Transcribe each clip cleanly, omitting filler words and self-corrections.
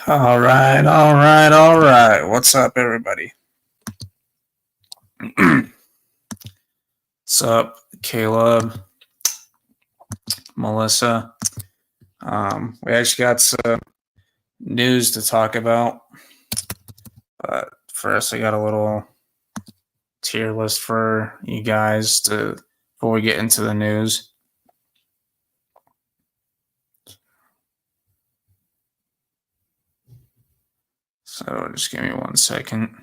All right, all right, all right. What's up, everybody? What's up, Caleb, Melissa? We actually got some news to talk about. But first, I got a little tier list for you guys before we get into the news. So just give me 1 second.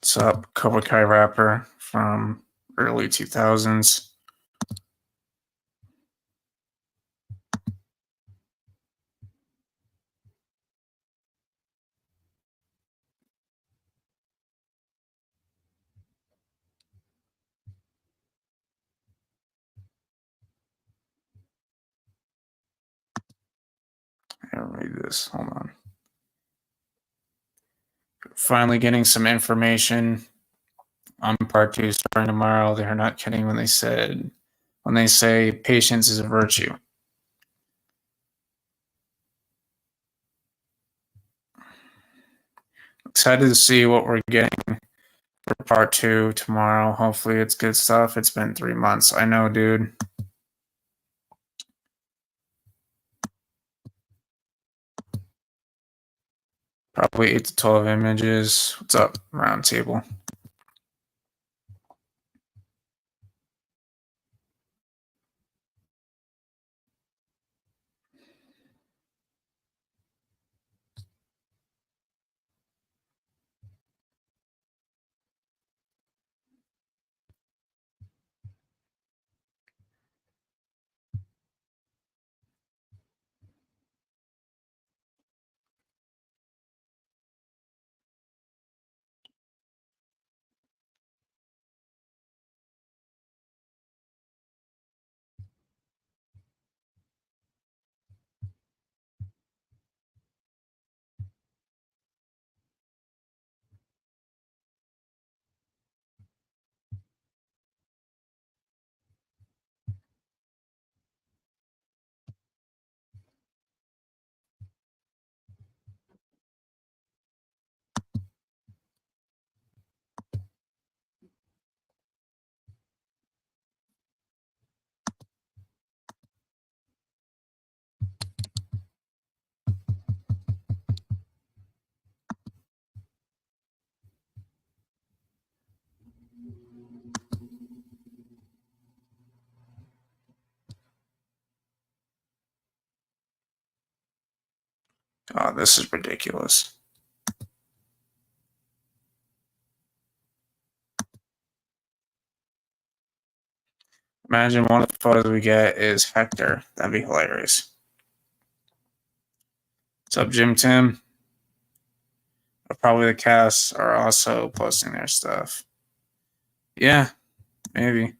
What's up, Cobra Kai rapper from early 2000s? I'll read this. Hold on. Finally getting some information on part 2 starting tomorrow. They're not kidding when they say patience is a virtue. Excited to see what we're getting for part 2 tomorrow. Hopefully it's good stuff. It's been 3 months. I know, dude. Probably 8 to 12 images. What's up, Roundtable? Oh, this is ridiculous. Imagine one of the photos we get is Hector. That'd be hilarious. What's up, Jim Tim? But probably the cast are also posting their stuff. Yeah, maybe.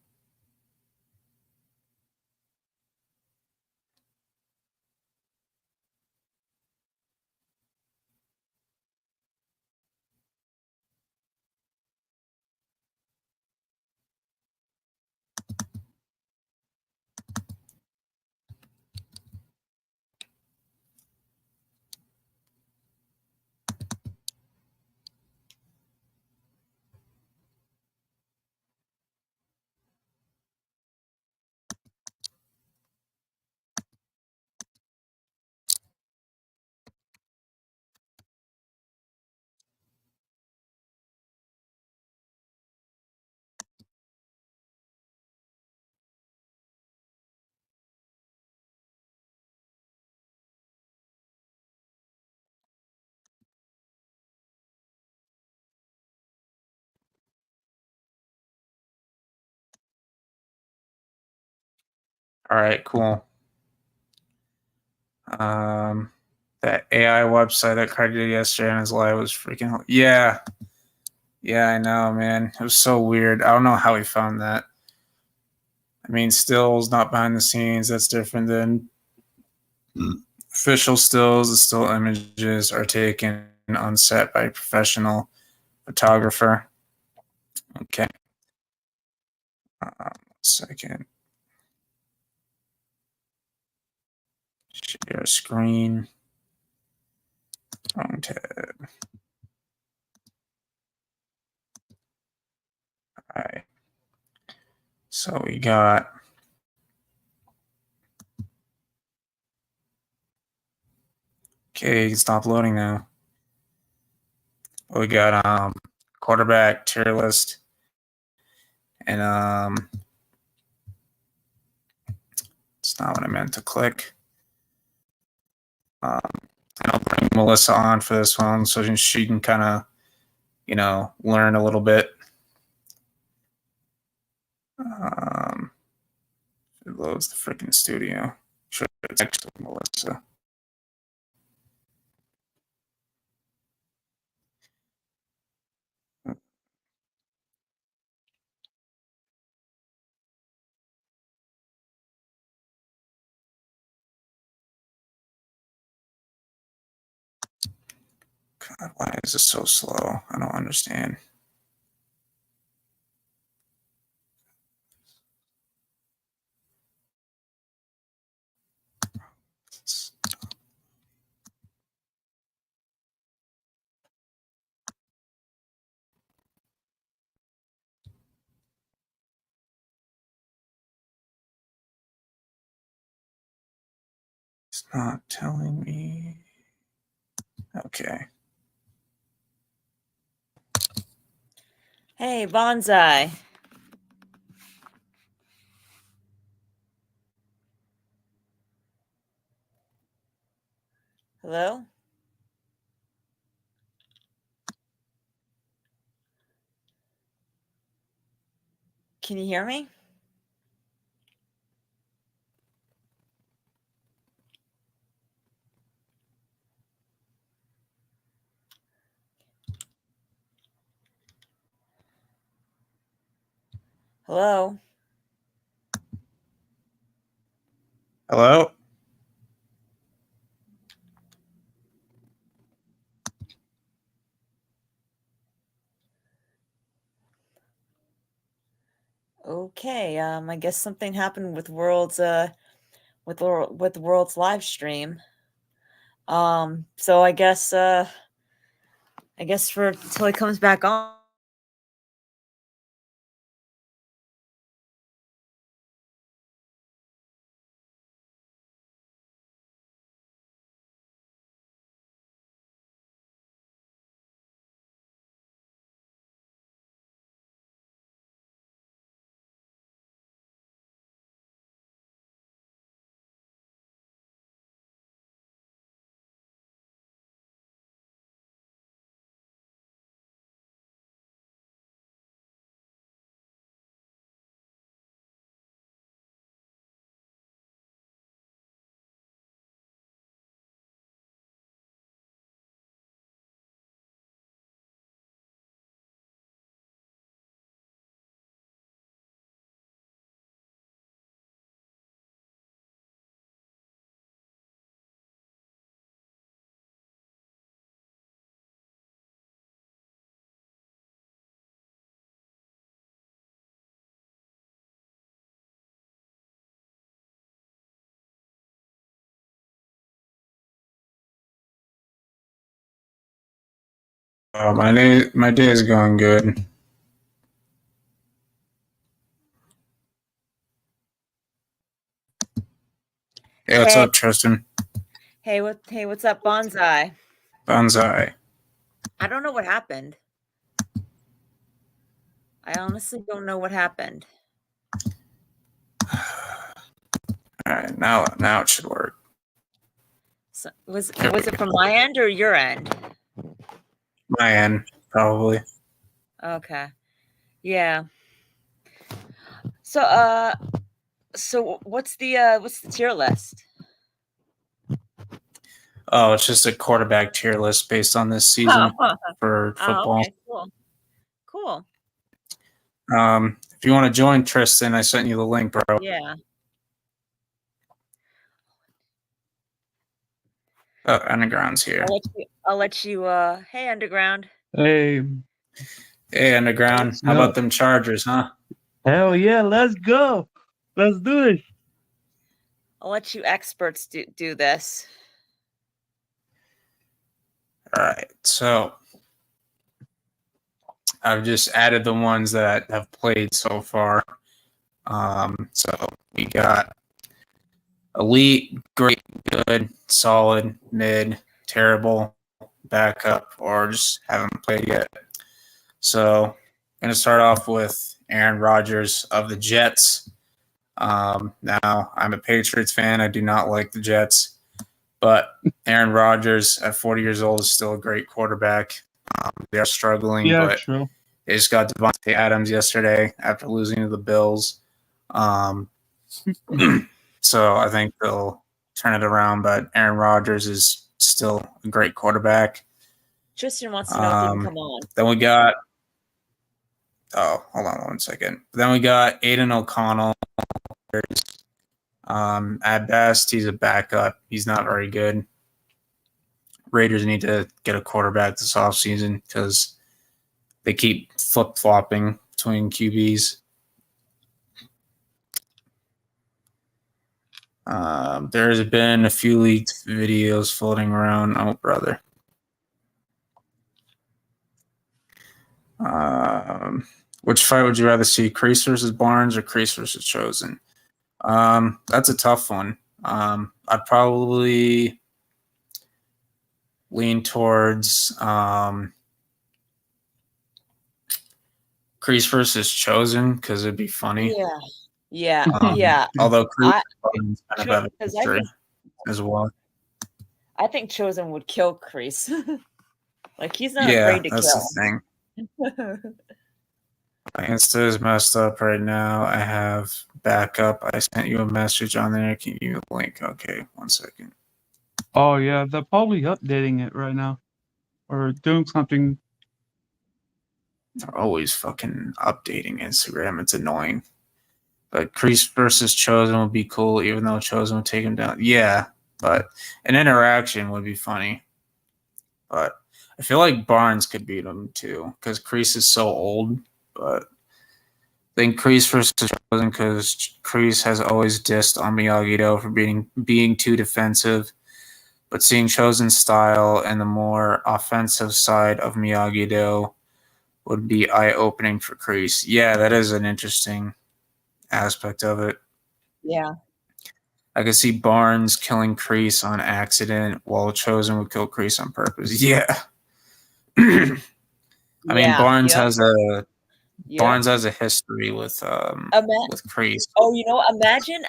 All right, cool. That AI website that Cardi did yesterday on his live was freaking. Yeah, I know, man. It was so weird. I don't know how he found that. I mean, stills not behind the scenes. That's different than official stills, the still images are taken on set by a professional photographer. Okay. 1 second. Share screen. Wrong tab. All right. So we got okay, stop loading now. We got quarterback tier list and it's not what I meant to click. And I'll bring Melissa on for this one so she can kind of, learn a little bit. It loads the freaking studio. Sure, it's actually Melissa. God, why is this so slow? I don't understand. It's not telling me. Okay. Hey, Bonsai. Hello? Can you hear me? Hello? Hello? Okay, I guess something happened with World's with World's live stream. So I guess for till he comes back on. My day is going good. Hey, what's up, Tristan? Hey, what's up, Bonsai? Bonsai. I don't know what happened. I honestly don't know what happened. All right, now it should work. So, was it from my end or your end? My end, probably. Okay. Yeah. So what's the tier list? Oh, it's just a quarterback tier list based on this season for football. Oh, okay, cool. If you want to join, Tristan, I sent you the link, bro. Yeah. Oh, Underground's here. I'll let you. Hey, Underground. Hey, Hey, Underground. How Yeah. about them Chargers, huh? hell yeah, let's go. Let's do it. I'll let you experts do this. All right. So I've just added the ones that have played so far. So we got elite, great, good, solid, mid, terrible, backup, or just haven't played yet. So I'm going to start off with Aaron Rodgers of the Jets. Now, I'm a Patriots fan. I do not like the Jets. But Aaron Rodgers at 40 years old is still a great quarterback. They are struggling, Yeah, but true. they just got Devontae Adams yesterday after losing to the Bills. So I think they'll turn it around, but Aaron Rodgers is still a great quarterback. Tristan wants to know if he can come on. Then we got hold on one second. Then we got Aiden O'Connell. At best, he's a backup. He's not very good. Raiders need to get a quarterback this offseason because they keep flip-flopping between QBs. There's been a few leaked videos floating around. Oh, brother. Which fight would you rather see, Kreese versus Barnes or Kreese versus Chosen? That's a tough one. I'd probably lean towards Kreese versus Chosen because it'd be funny. Yeah. Yeah. Although Kreese kind of have a Because history as well. I think Chosen would kill Kreese. Like, he's not Yeah, afraid to that's kill. the thing. My Insta is messed up right now. I have backup. I sent you a message on there. Can you give me the link? Okay, 1 second. Oh yeah, they're probably updating it right now, or doing something. They're always fucking updating Instagram. It's annoying. But Kreese versus Chosen would be cool, even though Chosen would take him down. Yeah, but an interaction would be funny. But I feel like Barnes could beat him too, because Kreese is so old. But I think Kreese versus Chosen, because Kreese has always dissed on Miyagi-Do for being too defensive. But seeing Chosen's style and the more offensive side of Miyagi-Do would be eye-opening for Kreese. Yeah, that is an interesting aspect of it. Yeah. I could see Barnes killing Kreese on accident while Chosen would kill Kreese on purpose. Yeah. I mean, Barnes has a history with Kreese. Oh, you know, imagine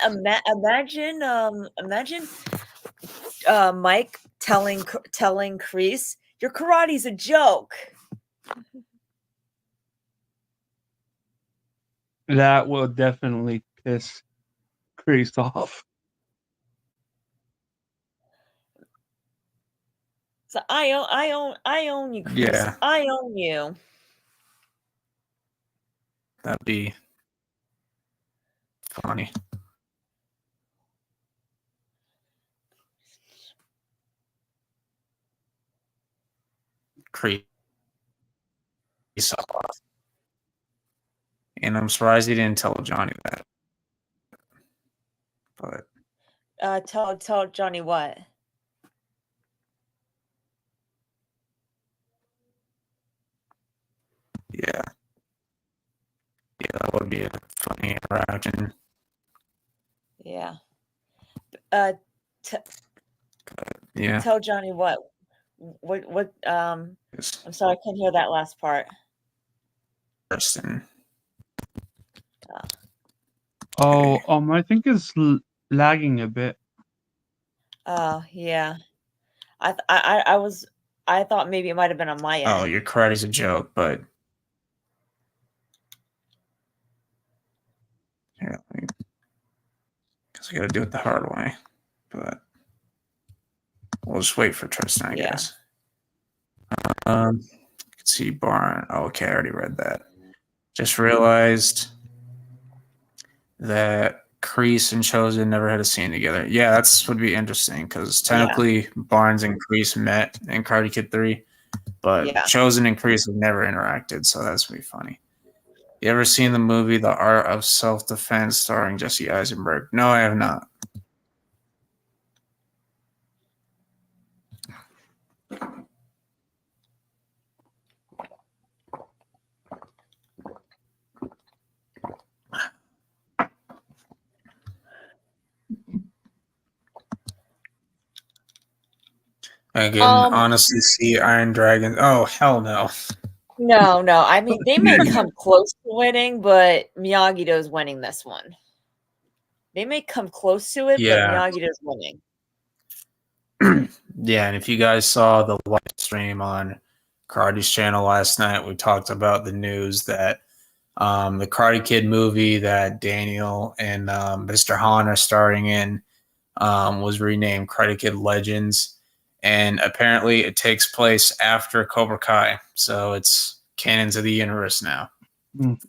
Mike telling Kreese, your karate's a joke. That will definitely piss Kreese off. So I own you, Kreese. Yeah. I own you. That'd be funny. Kreese. And I'm surprised he didn't tell Johnny that. But Tell Johnny what? yeah. Yeah, that would be a funny interaction. Yeah. Yeah. Tell Johnny what? What I'm sorry, I couldn't hear that last part. Person. Oh, I think it's lagging a bit. Oh, yeah. I thought maybe it might have been on my end. Oh, your karate's a joke, but yeah, because I got to do it the hard way. But we'll just wait for Tristan, I guess. You can see Barn. Oh, okay, I already read that. Just realized that Kreese and Chosen never had a scene together. Yeah, that's would be interesting because Yeah. technically Barnes and Kreese met in Karate Kid 3, but Yeah. Chosen and Kreese have never interacted, so that's gonna be funny. You ever seen the movie The Art of Self-Defense starring Jesse Eisenberg? No, I have not. I can honestly see Iron Dragon. Oh, hell no. No. I mean, they may come close to winning, but Miyagi-Do's winning this one. They may come close to it, Yeah. but Miyagi-Do's winning. Yeah, and if you guys saw the live stream on Karate's channel last night, we talked about the news that the Karate Kid movie that Daniel and Mr. Han are starring in was renamed Karate Kid Legends. And apparently it takes place after Cobra Kai. So it's canon to the universe now.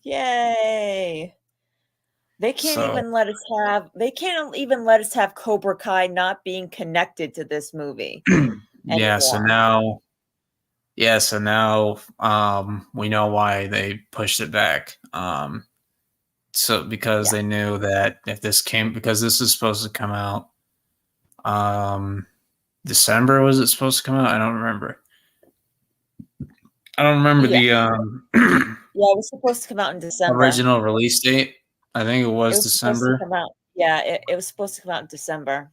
Yay. They can't So- even let us have Cobra Kai not being connected to this movie. Yeah, so anymore. now we know why they pushed it back. So because they knew that because this is supposed to come out December, was it supposed to come out? I don't remember. The Yeah, it was supposed to come out in December. original release date. I think it was Supposed to December. come out. Yeah, it was supposed to come out in December.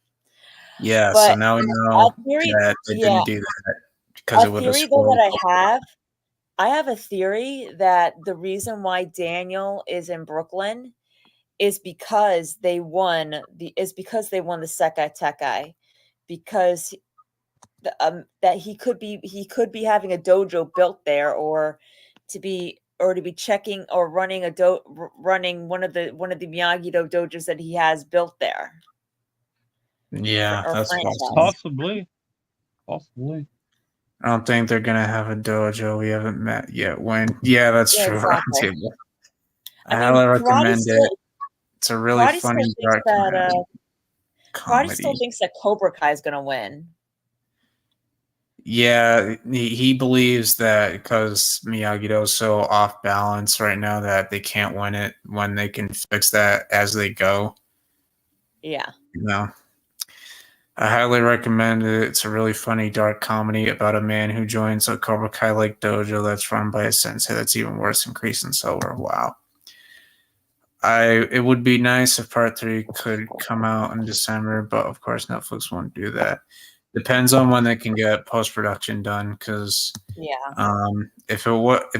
Yeah, But so now we know theory- that they yeah. didn't do that because it would have theory though spoiled. that I have a theory that the reason why Daniel is in Brooklyn is because they won the Sekai Tekai, because that he could be having a dojo built there, or to be checking or running running one of the Miyagi-Do dojos that he has built there. Yeah, or that's franchise. possible. Possibly. I don't think they're gonna have a dojo. We haven't met yet. Yeah, that's Yeah, true. exactly. Roundtable. I I mean, highly Karate recommend still- it. It's a really Karate funny still thinks dark that Karate still comedy. thinks that Cobra Kai is gonna win. Yeah, he believes that because Miyagi-Do's so off balance right now that they can't win it when they can fix that as they go. Yeah. You know, I highly recommend it. It's a really funny dark comedy about a man who joins a Cobra Kai like dojo that's run by a sensei that's even worse than Kreese and Silver. Wow. It would be nice if part 3 could come out in December, but of course Netflix won't do that. Depends on when they can get post-production done, because if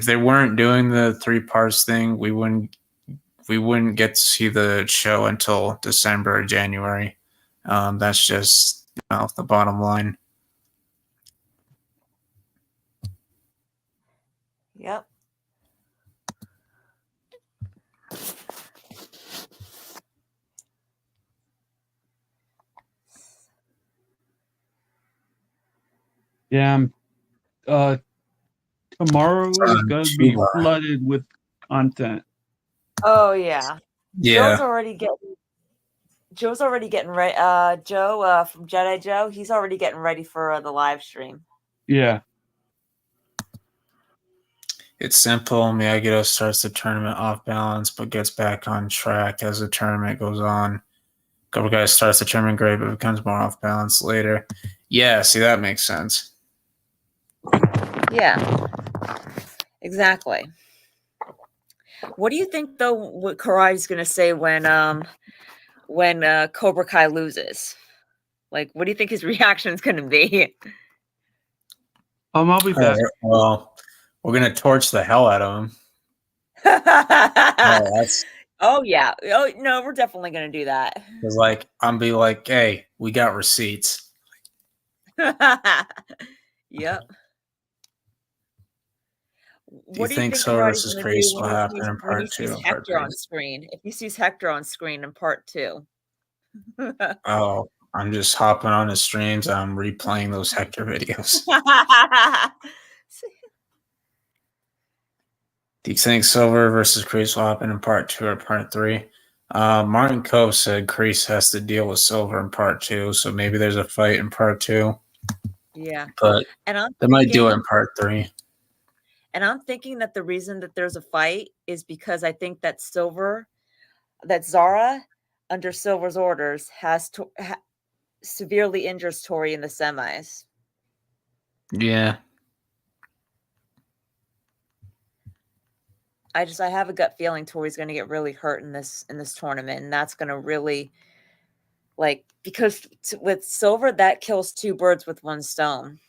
they weren't doing the 3 parts thing, we wouldn't get to see the show until December or January. That's just the bottom line. Yep. Yeah. Tomorrow is gonna be flooded with content. Oh yeah. Yeah. Joe's already getting ready. Joe from Jedi Joe, he's already getting ready for the live stream. Yeah. It's simple. Miyagi-Do starts the tournament off balance, but gets back on track as the tournament goes on. Cobra Kai starts the tournament great, but becomes more off balance later. Yeah, see, that makes sense. Yeah. Exactly. What do you think though? What Karate's gonna say when Cobra Kai loses? Like, what do you think his reaction is gonna be? I'll be back. Well, we're gonna torch the hell out of him. Oh yeah. Oh no, we're definitely gonna do that. Because I'm be like, hey, we got receipts. Yep. Do you think so versus Kreese will happen in part 2 and part Hector 3? on screen. If he sees Hector on screen in part 2. Oh, I'm just hopping on his streams. I'm replaying those Hector videos. Do you think Silver versus Kreese will happen in part 2 or part 3? Martin Cove said Kreese has to deal with Silver in part 2, so maybe there's a fight in part 2, Yeah. but And I'm they might do it thinking, in part 3. and I'm thinking that the reason that there's a fight is because I think that Zara, under Silver's orders, severely injures Tori in the semis. Yeah. I have a gut feeling Tori's going to get really hurt in this tournament, and that's going to really, like, because with Silver, that kills two birds with one stone.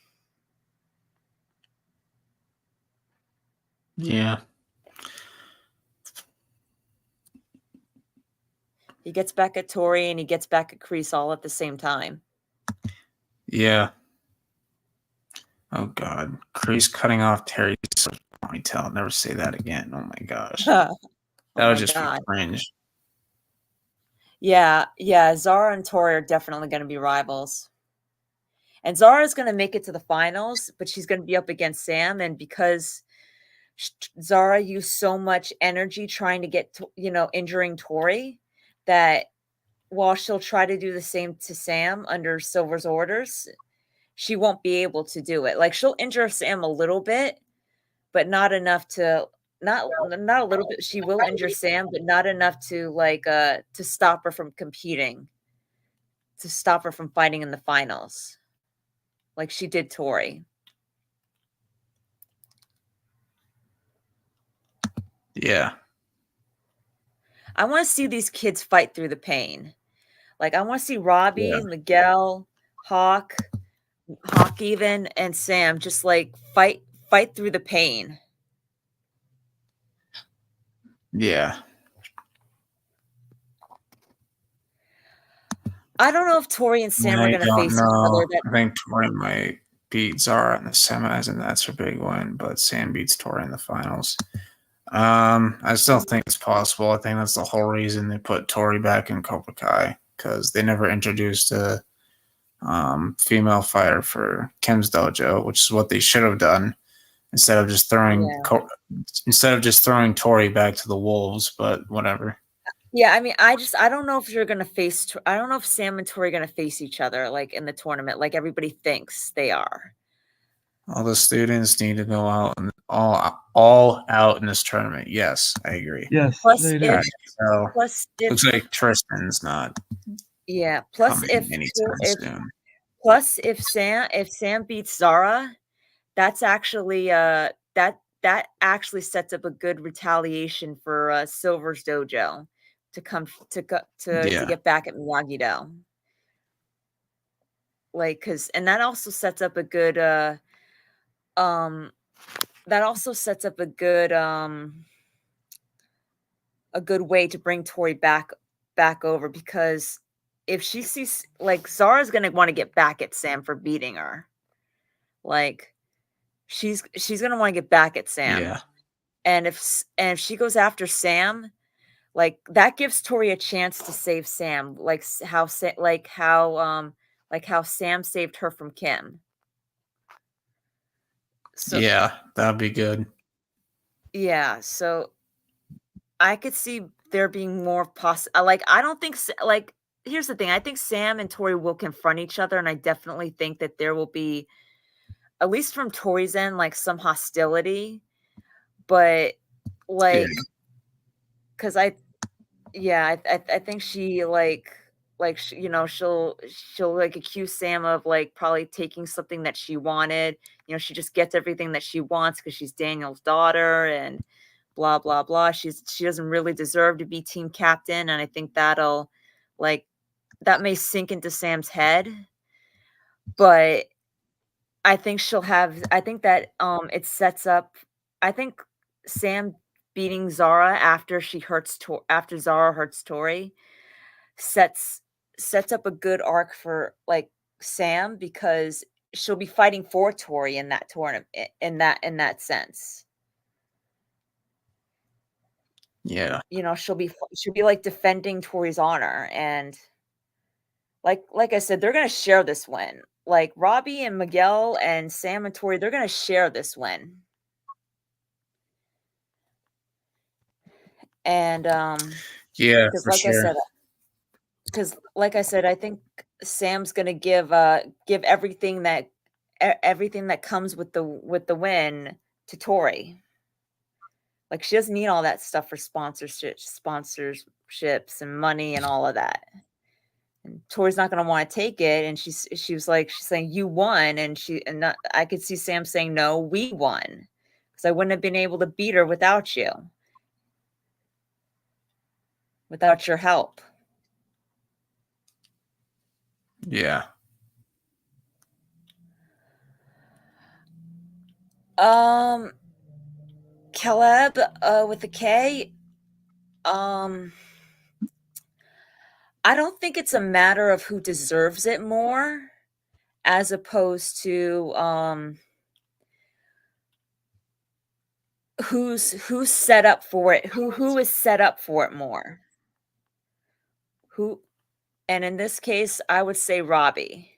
Yeah. He gets back at Tori and he gets back at Kreese all at the same time. Yeah. Oh God, Kreese cutting off Terry's ponytail. Never say that again. Oh my gosh, that would just be cringe. Yeah, Zara and Tori are definitely going to be rivals. And Zara is going to make it to the finals, but she's going to be up against Sam. And because Zara used so much energy trying to get, injuring Tori, that while she'll try to do the same to Sam under Silver's orders, she won't be able to do it. Like, she'll injure Sam a little bit, but not enough to not a little bit. She will injure Sam, but not enough to to stop her from competing, to stop her from fighting in the finals, like she did Tori. Yeah. I want to see these kids fight through the pain. Like, I want to see Robbie, Miguel, Hawk even, and Sam just like fight through the pain. Yeah. I don't know if Tori and Sam are going to face each other. I think Tori might beat Zara in the semis, and that's her big win. But Sam beats Tori in the finals. I still think it's possible. I think that's the whole reason they put Tori back in Cobra Kai, because they never introduced a female fighter for Kim's dojo, which is what they should have done instead of just throwing Tori back to the wolves. But whatever. Yeah, I mean, I don't know if you're gonna face. I don't know if Sam and Tori are gonna face each other like in the tournament, like everybody thinks they are. All the students need to go out and all out in this tournament. Yes, I agree. Yes. Plus, looks like Tristan's not. Yeah. Plus, if Sam beats Zara, that's actually that actually sets up a good retaliation for Silver's dojo to come to get back at Miyagi-Do. Like, and that also sets up a good a good way to bring Tori back over, because if she sees, like, Zara's gonna want to get back at Sam for beating her. Like, she's gonna want to get back at Sam. Yeah. And if she goes after Sam, like, that gives Tori a chance to save Sam, like how Sam saved her from Kim. So, yeah, that'd be good. Yeah, so I could see there being more like, I don't think, like, here's the thing. I think Sam and Tori will confront each other, and I definitely think that there will be, at least from Tori's end, like, some hostility. But, like, because I think she she'll like accuse Sam of, like, probably taking something that she wanted. She just gets everything that she wants because she's Daniel's daughter and blah blah blah. She doesn't really deserve to be team captain, and I think that may sink into Sam's head. But I think it sets up, I think Sam beating Zara after Zara hurts Tori sets up a good arc for, like, Sam, because she'll be fighting for Tori in that tournament, in that sense. Yeah. She'll be like defending Tori's honor, and like I said, they're gonna share this win. Like, Robbie and Miguel and Sam and Tori, they're gonna share this win. And Yeah, Because for like I sure. said, I think Sam's gonna give everything that comes with the win to Tori. Like she doesn't need all that stuff for sponsorships and money and all of that. And Tori's not gonna want to take it. And she's saying you won, and I could see Sam saying no, we won, because I wouldn't have been able to beat her without you, without your help. Yeah. Caleb, with a K. I don't think it's a matter of who deserves it more, as opposed to who's set up for it, who is set up for it more. And in this case, I would say Robbie.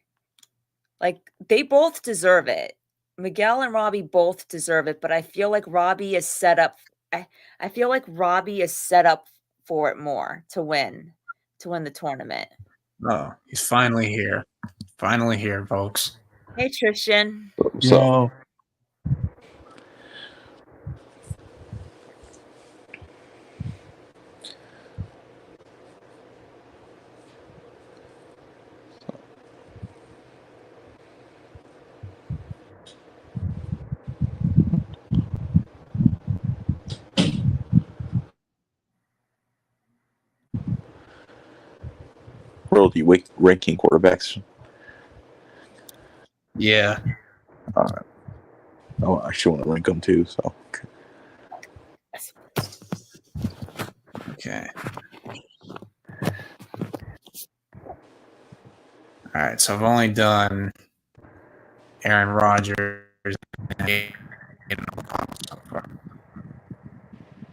Like they both deserve it. Miguel and Robbie both deserve it, but I feel like Robbie is set up. I feel like Robbie is set up for it more to win the tournament. Oh, he's finally here. Finally here, folks. Hey, Trishan. Yo. World, you ranking quarterbacks? Yeah. Oh, I actually want to rank them too. So. Okay. All right. So I've only done Aaron Rodgers and so far.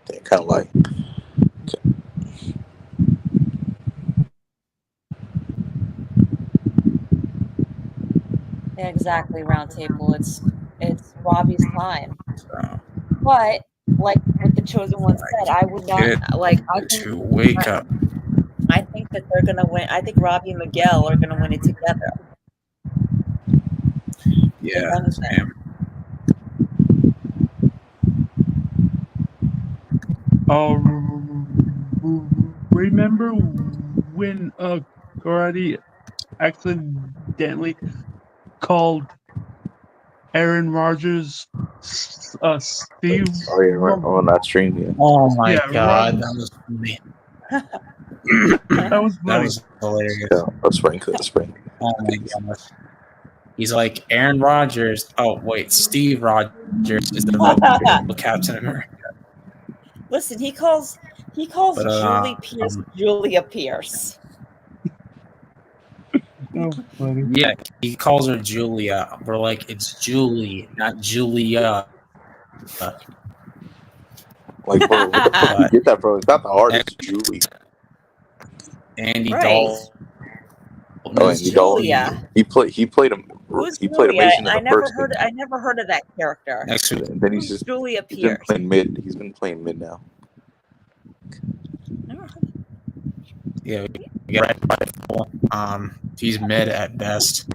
They kind of like. Yeah, exactly. Roundtable. It's Robbie's time. So, But like what the chosen one said, I would not like. to wake up. I think that they're gonna win. I think Robbie and Miguel are gonna win it together. Yeah. Sam. Remember when Karate accidentally called Aaron Rodgers Steve? Oh yeah, right on that stream. Yeah. Oh my Yeah, God, Rob- that was funny. That was That funny. was hilarious. Yeah, that's right. Oh my gosh. He's like Aaron Rodgers. Oh wait, Steve Rodgers is the real Captain America. Listen, he calls But, Julie Pierce Julia Pierce. Oh, funny. Yeah, he calls her Julia. We're like, it's Julie, not Julia. Like, bro, what the fuck you get that, bro? It's not the hardest, Julie. Andy Right. Dalton. Oh, Andy Dalton. Julia. He played him. Who's He played Julia? amazing in I the never first heard. game. I never heard of that character. Next week. And then he's Who's just Julia he's been Pierce? playing mid. He's been playing mid now. Never heard. Yeah, we got rifle. He's mid at best.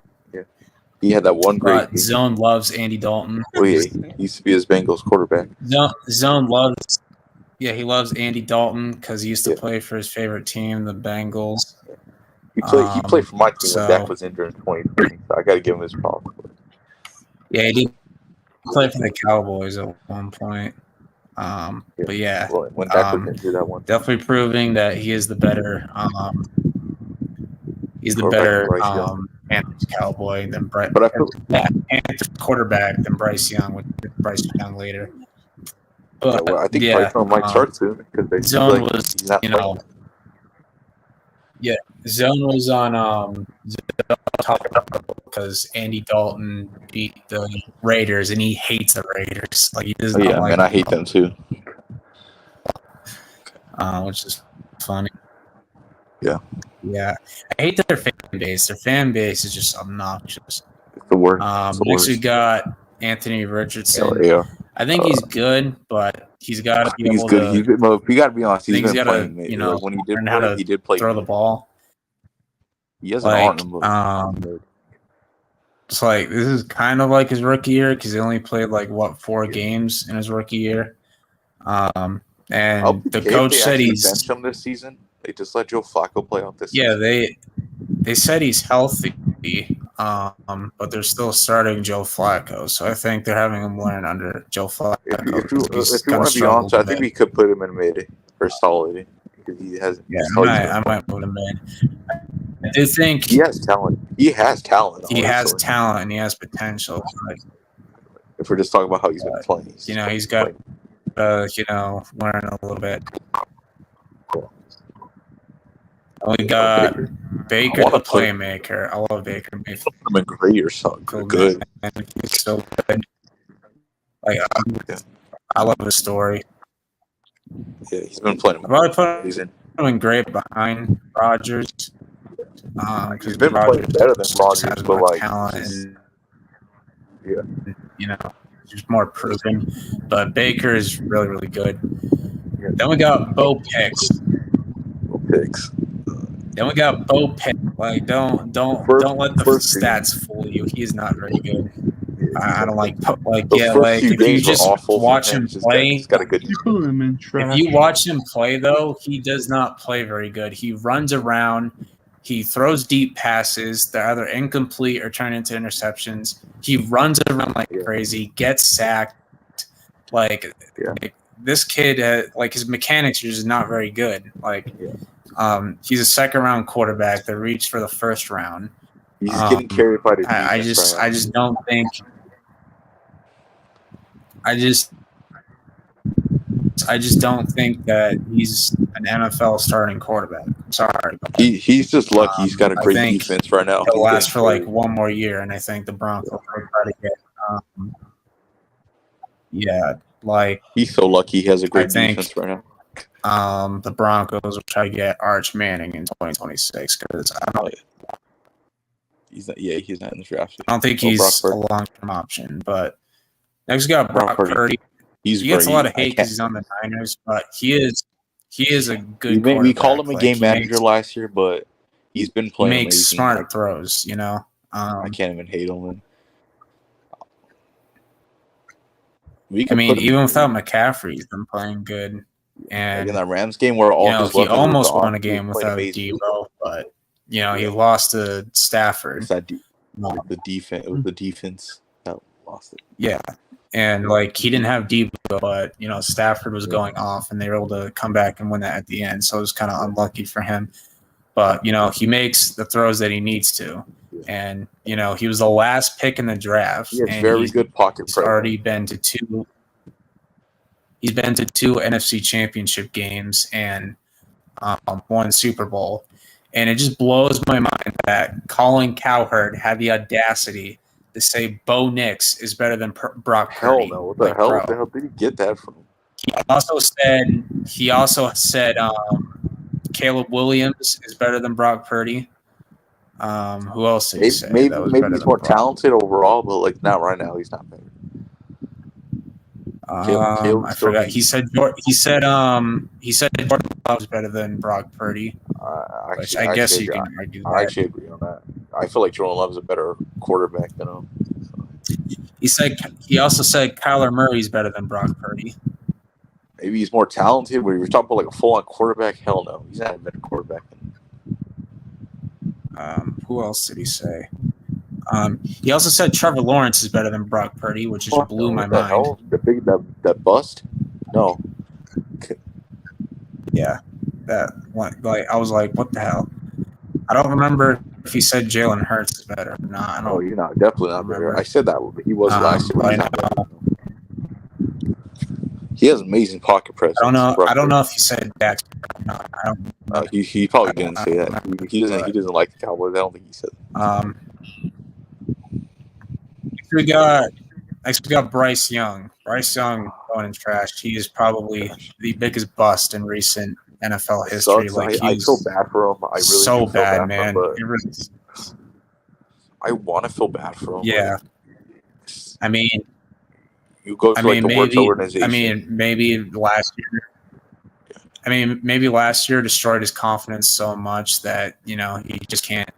He had that one great But game. Zone loves Andy Dalton. Oh yeah, he used to be his Bengals quarterback. Zone loves. Yeah, he loves Andy Dalton because he used to Yeah. play for his favorite team, the Bengals. He played for my team so- when Dak was injured in 2020. So I got to give him his props. Yeah, he did play for the Cowboys at one point. But yeah, When Dak was injured, that one. definitely proving that he is the better. He's the Quarterback better than Bryce Young. Panthers Cowboy than Bryce. But I feel Panthers quarterback than Bryce Young with Bryce Young later. But I think yeah, Bryce Young might start soon because they Zone like was, he's not playing. Zone was on because Andy Dalton beat the Raiders and he hates the Raiders. Like he does Oh, not yeah, like man, I hate them too. which is funny. Yeah. Yeah. I hate their fan base. Their fan base is just obnoxious. It's the worst. It's the Next worst. we got Anthony Richardson. Yeah. I think he's good, but he's got to be He's able good. to. He's good. Well, you got to be honest. He's He's been gotta, playing. you know, Like, when he did learn how play, to he did play. throw the ball. He has an Like, arm. it's like this is kind of like his rookie year because he only played like 4 games in his rookie year. And the coach said bench he's him this season. They just let Joe Flacco play out this yeah season. they said he's healthy, but they're still starting Joe Flacco, so I think they're having him learn under Joe Flacco. If you He's want gonna to be struggle honest, I a think bit. we could put him in mid or solid because he has. Yeah, I might put him in. I do think He has talent. He has talent. he has honestly. talent and he has potential. But, If we're just talking about how he's been playing, you know, he's got learn a little bit. We got Baker, the playmaker. I love Baker Mayfield. Put him in great or something. Good. Man, he's so good. Like I love his story. Yeah, he's been playing. I've probably put amazing. him in great behind Rodgers. He's been playing better than Rodgers, has but more like, talent and, yeah, you know, just more proven. But Baker is really, really good. Yeah. Then we got Bo Picks. Picks. Then we got Bo Pitt. Like, don't let the stats fool you. He is not very good. I don't like if you just watch him play. He's got a good. If you watch him play, though, he does not play very good. He runs around. He throws deep passes. They're either incomplete or turn into interceptions. He runs around like crazy. Gets sacked. Like this kid, like his mechanics are just not very good. Like. He's a second-round quarterback that reached for the first round. He's getting carried by the I just don't think. I just don't think that he's an NFL starting quarterback. I'm sorry. He's just lucky. He's got a great defense right now. He'll last for like one more year, and I think the Broncos will try to get. Like he's so lucky. He has a great defense right now. The Broncos will try to get Arch Manning in 2026 because I don't. He's not in the draft. I don't think he's a long-term option. But next, we got Brock Purdy. He gets a lot of hate because he's on the Niners, but he is a good. We called him a game manager last year, but he's been playing. He makes smart throws. You know, I can't even hate on him. Even without McCaffrey, he's been playing good. And in that Rams game where he almost won a game without Debo, but he lost to Stafford. The defense. It was the defense that lost it. Yeah, and like he didn't have Debo, but Stafford was going off, and they were able to come back and win that at the end. So it was kind of unlucky for him. But he makes the throws that he needs to, and he was the last pick in the draft. He has very good pocket presence. Already been to two. He's been to 2 NFC Championship games and 1 Super Bowl. And it just blows my mind that Colin Cowherd had the audacity to say Bo Nix is better than Brock Purdy. Hell no. What the hell did he get that from? He also said Caleb Williams is better than Brock Purdy. Who else did he say? Maybe he's more talented overall, but like not right now. He's not better. I forgot. He said Jordan Love is better than Brock Purdy. I guess you can argue that. I actually agree on that. I feel like Jordan Love is a better quarterback than him. So. He also said Kyler Murray's better than Brock Purdy. Maybe he's more talented, but you're talking about like a full-on quarterback. Hell no, he's not a better quarterback. Who else did he say? He also said Trevor Lawrence is better than Brock Purdy, which just blew my mind. Hell? That bust? No. Yeah, that like I was like, what the hell? I don't remember if he said Jalen Hurts is better. No, I don't. Oh, he's not definitely not better. I said that he was last year. I know. He has amazing pocket presence. I don't know if he said that. No, I don't. He probably didn't say that. He doesn't like the Cowboys. I don't think he said that. Next we got Bryce Young. Bryce Young going in trash. He is probably the biggest bust in recent NFL history. I feel bad for him. I really so bad, man. I want to feel bad for him. Yeah. I mean, You go to I like mean, the worst organization. maybe last year. I mean, maybe last year destroyed his confidence so much that he just can't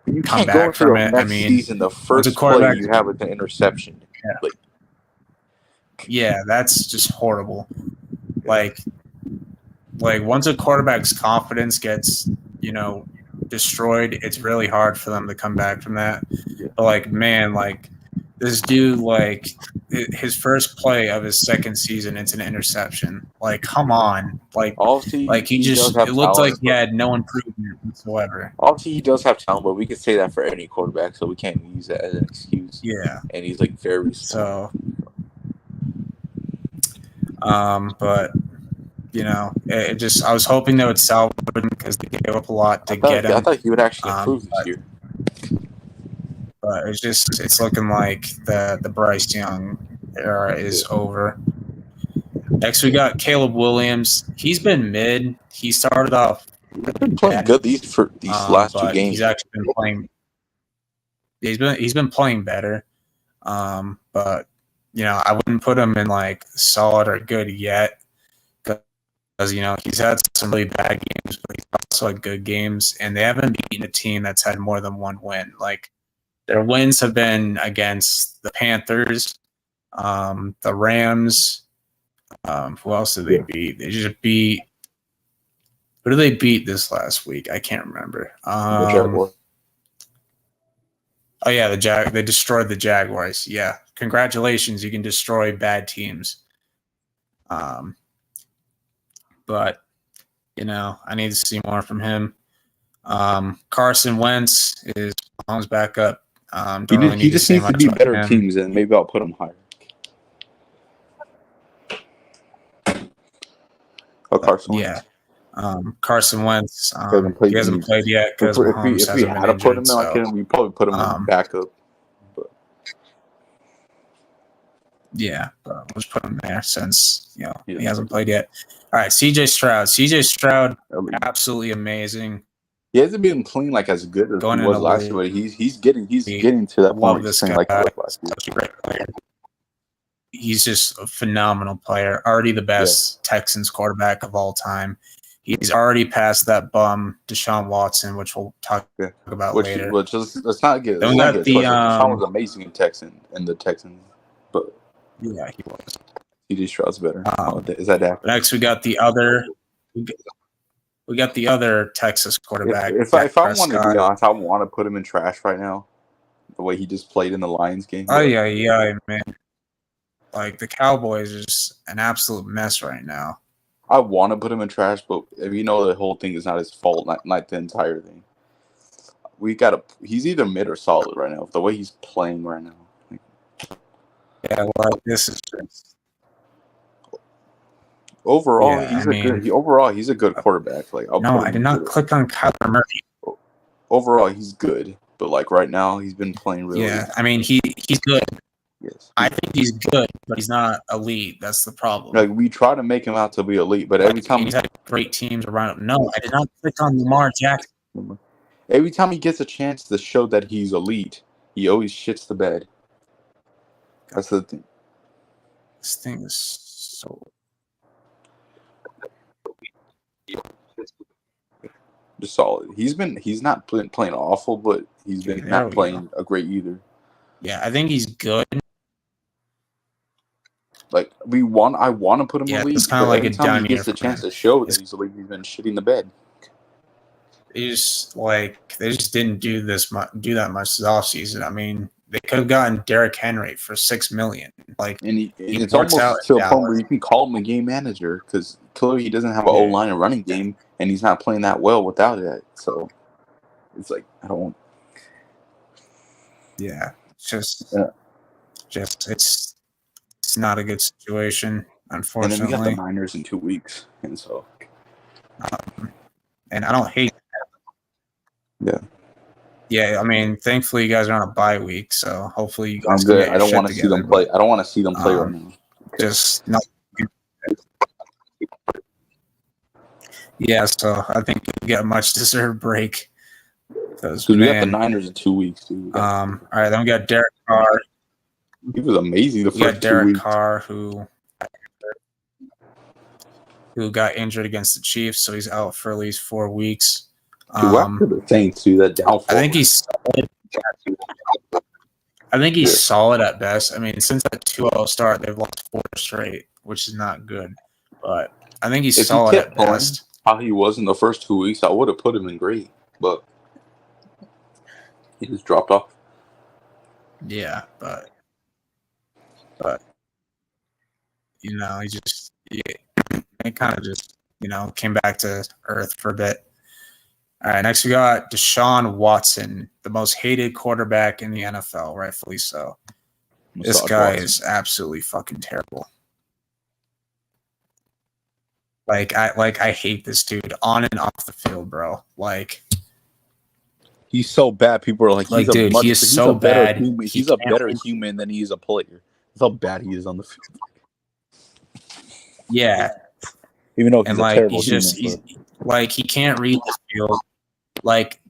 You come can't go back into from the it. I next mean, season. The once a first play quarterback, you have with the interception. yeah, that's just horrible. Like once a quarterback's confidence gets destroyed, it's really hard for them to come back from that. Yeah. But man, this dude, his first play of his second season, it's an interception. Come on, Obviously, he does have it looked like talent, he had no improvement whatsoever. Obviously, he does have talent, but we can say that for any quarterback, so we can't use that as an excuse. Yeah. And he's very small. So, but it just, I was hoping they would salvage him because they gave up a lot to get him. I thought he would actually improve this year. But it's looking like the Bryce Young era is over. Next, we got Caleb Williams. He's been mid. He started off. He's been playing good these last 2 games. He's actually been playing. He's been playing better. But I wouldn't put him in solid or good yet, because he's had some really bad games, but he's also had good games, and they haven't beaten a team that's had more than one win. Their wins have been against the Panthers, the Rams. Who else did they beat? They just beat. Who did they beat this last week? I can't remember. The Jaguars. Oh yeah, they destroyed the Jaguars. Yeah, congratulations! You can destroy bad teams. But I need to see more from him. Carson Wentz is Mahomes' backup. He just needs to be better teams, and maybe I'll put him higher. Oh, Carson Wentz. Yeah. Carson Wentz. He hasn't played yet because Mahomes hasn't been injured. If we had to put him in, we probably put him in backup. But. Yeah, but we'll just put him there since he hasn't played yet. All right, CJ Stroud, absolutely amazing. He hasn't been playing as good as he was last year, but he's getting to that point where he's playing like last year. He's just a phenomenal player. Already the best Texans quarterback of all time. He's already passed that bum Deshaun Watson, which we'll talk about later. Let's not get. Deshaun was amazing in the Texans, but yeah, he was. CJ Stroud's better. Is that Dak? Next, we got the other. We got the other Texas quarterback. If I want to be honest, I want to put him in trash right now. The way he just played in the Lions game. Oh yeah, man. The Cowboys are just an absolute mess right now. I want to put him in trash, but the whole thing is not his fault, not the entire thing. He's either mid or solid right now. The way he's playing right now. Yeah, this is just. Overall, he's a good quarterback. I did not click on Kyler Murray. Overall, he's good, but right now, he's been playing really. Yeah, I mean he's good. Yes, I think he's good, but he's not elite. That's the problem. We try to make him out to be elite, but every time he's had great teams around him. No, I did not click on Lamar Jackson. Every time he gets a chance to show that he's elite, he always shits the bed. That's the thing. This thing is so. Just solid. He's not playing awful, but he's been not playing a great either. Yeah, I think he's good. I want to put him elite. It's kind of like a down he gets the chance to show that he's elite. He's been shitting the bed. They just didn't do that much this offseason. I mean, they could have gotten Derrick Henry for $6 million. It's almost to a point where you can call him a game manager because clearly he doesn't have an O-line and running game, and he's not playing that well without it. So it's I don't want. Yeah, it's not a good situation, unfortunately. And then we got the Niners in 2 weeks, and so. And I don't hate that. Yeah. Yeah, I mean, thankfully you guys are on a bye week, so hopefully you guys. I'm good. I don't want to see them play. I don't want to see them play right now. Just not. Yeah, so I think we get a much deserved break. Because we got the Niners in 2 weeks, dude. All right, then we got Derek Carr. He was amazing the We got first 2 Derek weeks. Carr, who got injured against the Chiefs, so he's out for at least 4 weeks. Dude, after the Saints, too, that downfall. I think he's solid. Solid at best. I mean, since that 2-0 start, they've lost 4 straight, which is not good. But I think he's solid at best. How he was in the first 2 weeks, I would have put him in great, but he just dropped off. Yeah, but you know, he kind of just came back to earth for a bit. All right, next we got Deshaun Watson, the most hated quarterback in the NFL, rightfully so. This guy is absolutely fucking terrible. I hate this dude on and off the field, bro. He's so bad. People are like, he is so bad. He's a better human than he is a player. That's how bad he is on the field. Yeah, even though he's a terrible human, he can't read the field.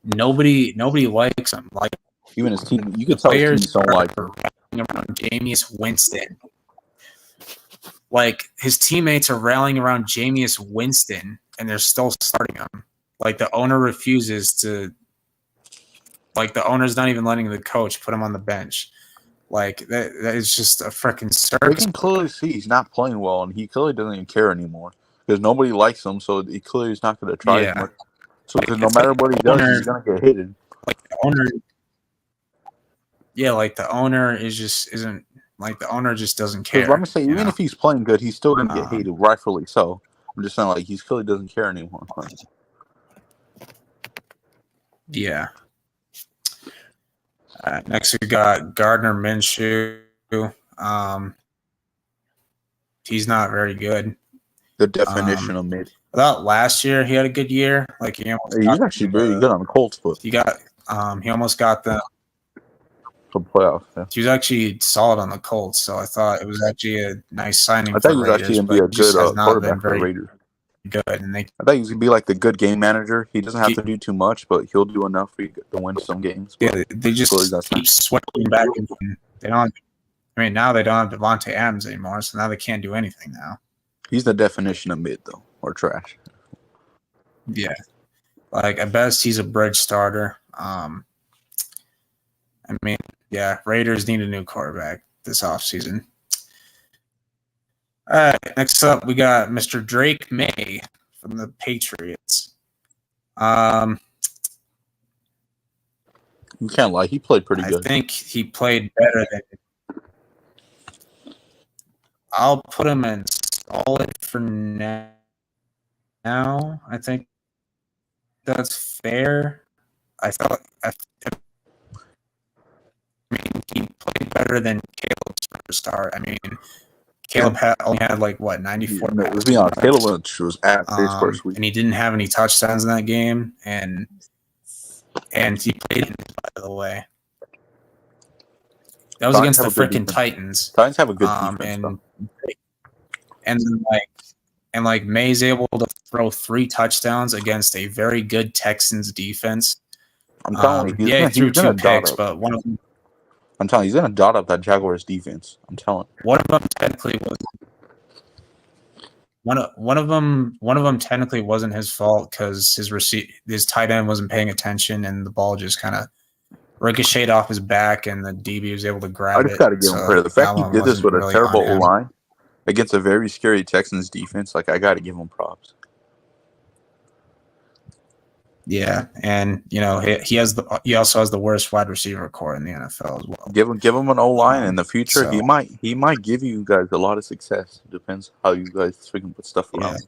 Nobody likes him. Even his team, you could tell his team don't like him. Around Jameis Winston. His teammates are rallying around Jameis Winston, and they're still starting him. The owner refuses to. The owner's not even letting the coach put him on the bench. That is just a freaking circus. We can clearly see he's not playing well, and he clearly doesn't even care anymore because nobody likes him. So he clearly is not going to try as much. So no matter what he does, he's going to get hated. The owner. Yeah, the owner isn't. The owner just doesn't care. Let me say, even if he's playing good, he's still going to get hated, rightfully so. I'm just saying, he clearly doesn't care anymore. Yeah. Next, we got Gardner Minshew. He's not very good. The definition of mid. I thought last year he had a good year. He was actually very good on the Colts, but he almost got the playoffs. Yeah. He was actually solid on the Colts, so I thought it was actually a nice signing. I thought he was actually going to be a good quarterback for the Raiders. Good, and I thought he was going to be the good game manager. He doesn't have to do too much, but he'll do enough for you to win some games. Yeah, they just keep switching back. They don't. Now they don't have Devontae Adams anymore, so now they can't do anything now. He's the definition of mid, though, or trash. Yeah, at best he's a bridge starter. Raiders need a new quarterback this offseason. All right, next up we got Mr. Drake May from the Patriots. You can't lie, he played pretty good. I think he played better than. I'll put him in solid for now. I think that's fair. He played better than Caleb's first start. Caleb only had 94 minutes. Let's be honest, Caleb was at his first week, and he didn't have any touchdowns in that game, and he played it, by the way. That was against the freaking Titans. Titans have a good defense, and May's able to throw 3 touchdowns against a very good Texans defense. I'm telling you, he threw 2 picks, but one of them. I'm telling you, he's gonna dot up that Jaguars defense. I'm telling you. One of them technically was. One of them technically wasn't his fault because his tight end wasn't paying attention and the ball just kind of ricocheted off his back and the DB was able to grab it. I just got to give him credit. The fact he did this with a terrible O-line against a very scary Texans defense, I got to give him props. Yeah, and he also has the worst wide receiver core in the NFL as well. Give him an O-line in the future. So, he might give you guys a lot of success. It depends how you guys freaking put stuff around.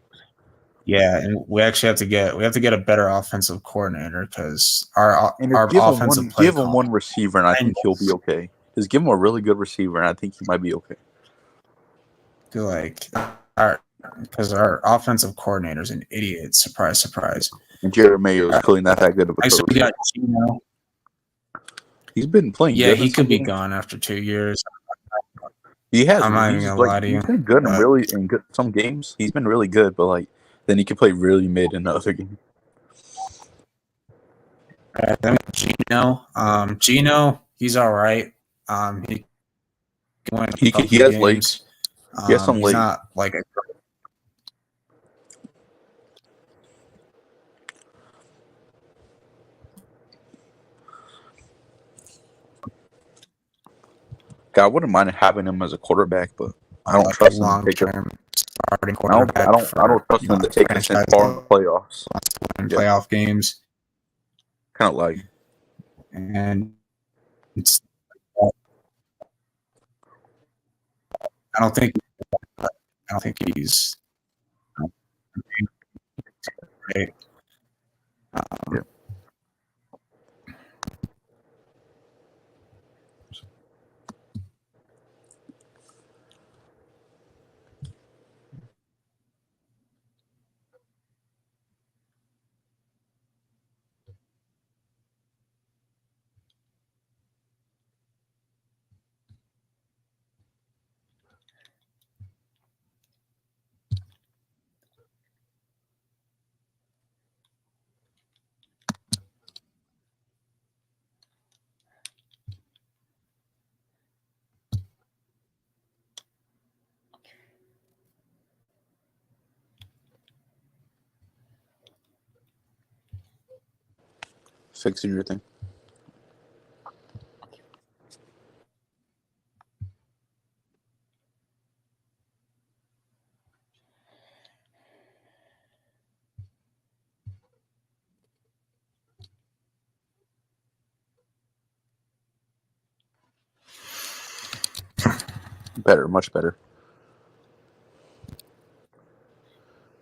Yeah, and we actually have to get a better offensive coordinator because our offensive play. Give him one receiver, and I think he'll be okay. Just give him a really good receiver, and I think he might be okay. Because our offensive coordinator is an idiot. Surprise, surprise. And Jerry Mayo is clearly not that good of a coach. We got Gino. He's been playing. Yeah, he could be gone after 2 years. He has. I'm not even gonna lie to you. He's been good in some games. He's been really good, but then he can play really mid in the other game. Gino, he's all right. He can win He a couple has games. legs. He has some he's legs. not like a God, I wouldn't mind having him as a quarterback, but I don't trust him to take us. long-term starting I quarterback. don't trust him to take us in far in the playoffs. In Yeah. playoff games, Kind of like and it's. I don't think he's great. Yeah. fixing your thing. Better, much better.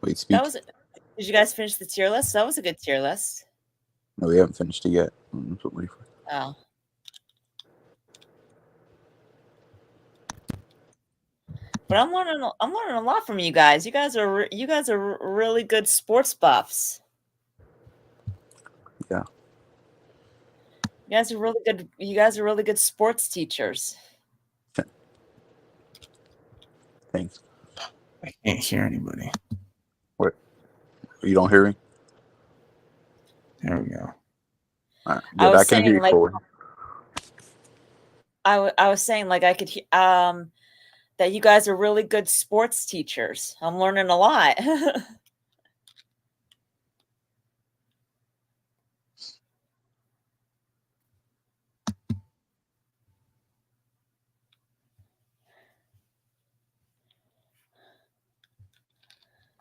Wait, speak. Did you guys finish the tier list? That was a good tier list. No, we haven't finished it yet. Oh. But I'm learning a lot from you guys. You guys are really good sports buffs. Yeah. You guys are really good sports teachers. Thanks. I can't hear anybody. What? You don't hear me? There we go. All right. Good. I can hear you fully. I was saying like I could that you guys are really good sports teachers. I'm learning a lot.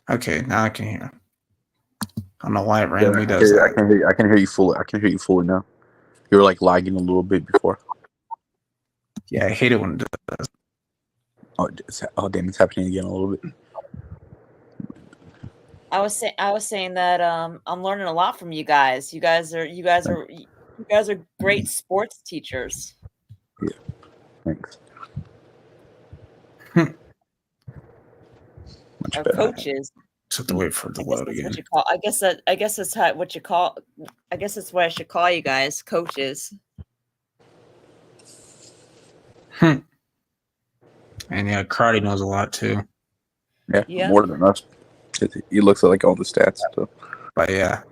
Okay, now I can hear. I don't know why it randomly does that. I can hear you fully. I can hear you fully now. You were like lagging a little bit before. Yeah, I hate it when it does. Oh damn! It's happening again a little bit. I was saying that I'm learning a lot from you guys. You guys are great sports teachers. Yeah. Thanks. Much or better. Coaches. Just have to wait for it to load again. I guess that's what you call. I guess that's what I should call you guys, coaches. And yeah, Karate knows a lot too. Yeah. More than us. He looks at like all the stats. So. But yeah,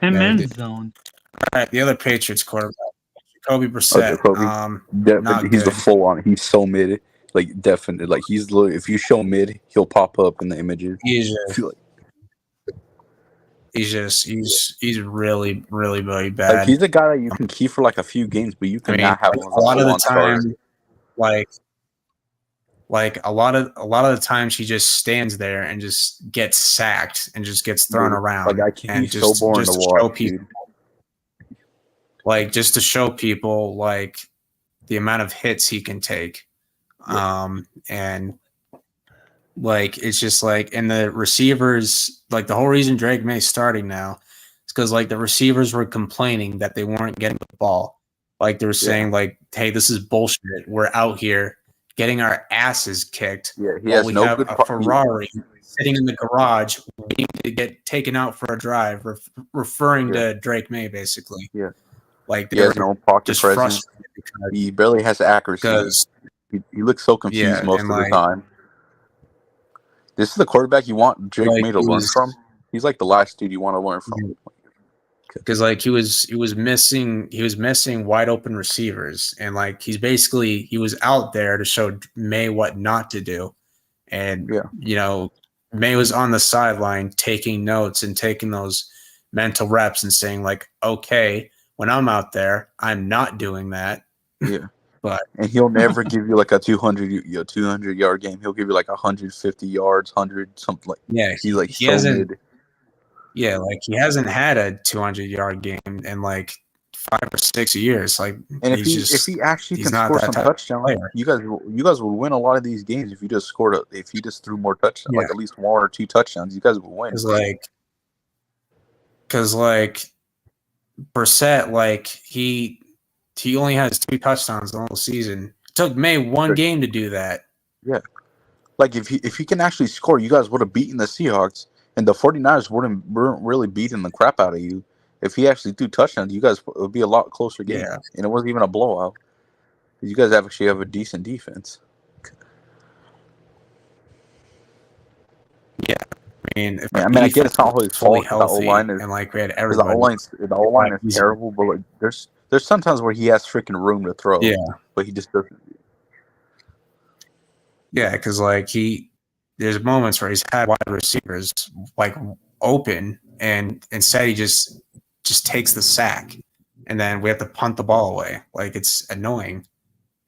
Him Yeah, and they- zone. all right, the other Patriots quarterback, Jacoby Brissett. Jacoby. Not He's the good. full on. He's so mid. Like definitely. Like he's if you show mid, he'll pop up in the images. He's I feel like he's really really bad. like he's a guy that you can keep for like a few games, but you cannot have him as a lot of the full-on starter. time, like a lot of the times he just stands there and just gets sacked and just gets thrown around. Like he's so boring to watch, dude. Like just to show people like the amount of hits he can take. And like it's just like, and the receivers, like the whole reason Drake May's starting now is because like the receivers were complaining that they weren't getting the ball. Like they were saying like, hey, this is bullshit. We're out here getting our asses kicked. Yeah, he while has we no have good a Ferrari sitting in the garage waiting to get taken out for a drive, referring to Drake May basically. Yeah. Like he has no pocket just presence. He barely has accuracy. Because he looks so confused most of the time. This is the quarterback you want Drake May to learn from. He's like the last dude you want to learn from. because like he was missing wide open receivers, and like he was out there to show May what not to do, and May was on the sideline taking notes and taking those mental reps and saying like, okay, when I'm out there, I'm not doing that. Yeah. And he'll never give you like a 200-yard game. He'll give you like 150 yards, 100 something like. Yeah, he's like he hasn't. Mid. Yeah, like he hasn't had a 200-yard game in like 5 or 6 years. Like, and if he actually can score some touchdowns, you guys would win a lot of these games if you just if you just threw more touchdowns, like at least 1 or 2 touchdowns, you guys would win. Because Brissett, like he only has 2 touchdowns the whole season. It took May 1 game to do that. Yeah. Like if he can actually score, you guys would have beaten the Seahawks, and the 49ers weren't really beating the crap out of you. If he actually threw touchdowns, you guys would be a lot closer game. Yeah. And it wasn't even a blowout. You guys actually have a decent defense. Yeah. I mean, I get it's not always fault. The O-line is, and like we had everybody. The O-line is terrible, but like there's sometimes where he has freaking room to throw. Yeah. But he just doesn't. Yeah, because like there's moments where he's had wide receivers like open, and instead he just takes the sack, and then we have to punt the ball away. Like, it's annoying,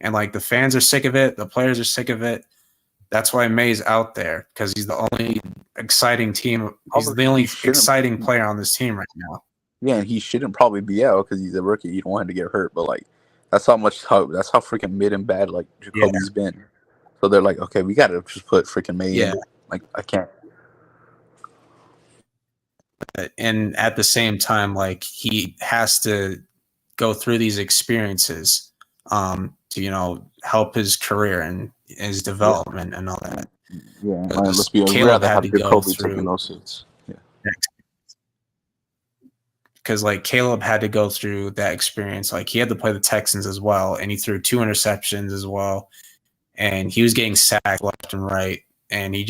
and like the fans are sick of it, the players are sick of it. That's why May's out there, because he's the only exciting team. He's the only exciting player on this team right now. Yeah, and he shouldn't probably be out because he's a rookie. You don't want him to get hurt, but like that's how freaking mid and bad like Jacoby's been. So they're like, okay, we gotta just put freaking May in. Like, I can't. And at the same time, like, he has to go through these experiences to help his career and his development and all that. Yeah, let's be Caleb had to go through those seats. Yeah. Because like Caleb had to go through that experience. Like, he had to play the Texans as well, and he threw 2 interceptions as well, and he was getting sacked left and right, and he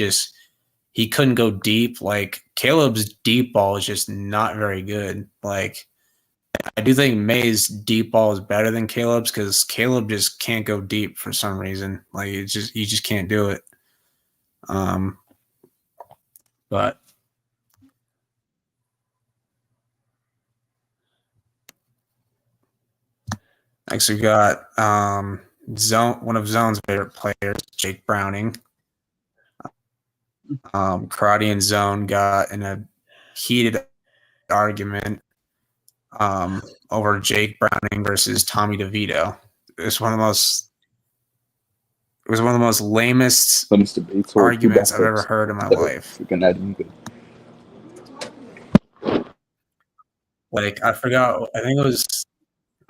couldn't go deep. Like, Caleb's deep ball is just not very good. Like, I do think May's deep ball is better than Caleb's, because Caleb just can't go deep for some reason. Like, you just can't do it. But next we got one of Zone's favorite players, Jake Browning. Karate and Zone got in a heated argument over Jake Browning versus Tommy DeVito. It was one of the most lamest arguments I've ever heard in my life. Like, I forgot. I think it was.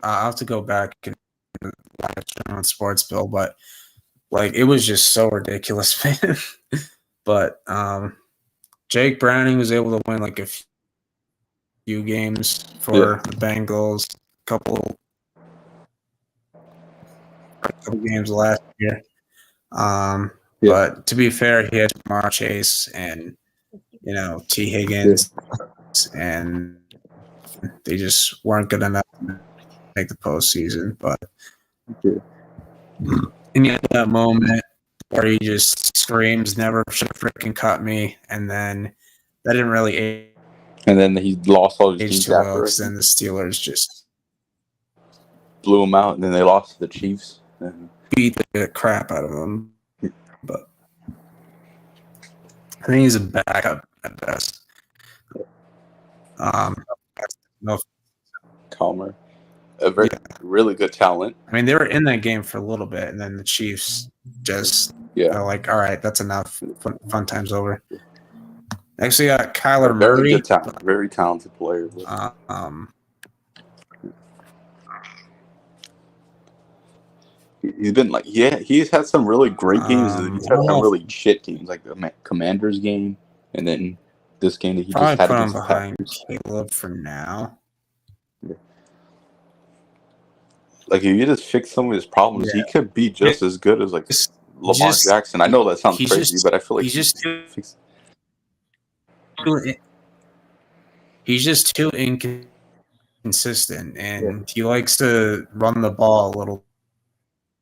I'll have to go back and watch on Sports Bill, but like, it was just so ridiculous, man. But Jake Browning was able to win like a few games for the Bengals, a couple games last year. But to be fair, he had Jamar Chase and T. Higgins, and they just weren't good enough to make the postseason. But and yet that moment where he just screams, "Never should have freaking cut me," and then that didn't really age. And then he lost all his age teams too well, after. because then the Steelers just blew him out, and then they lost to the Chiefs and beat the crap out of him. But I think he's a backup at best. No, Calmer, a really good talent. I mean, they were in that game for a little bit, and then the Chiefs just like, all right, that's enough. Fun time's over. Next, we got Kyler Murray. Good talent, very talented player. He's been like, he's had some really great games. He's had some really shit games, like the Commanders game, and then this game that he just had put him against the behind Packers. Caleb for now. Yeah. Like, if you just fix some of his problems, he could be just as good as like Lamar Jackson. I know that sounds crazy, but I feel like he's just too inconsistent consistent, and he likes to run the ball a little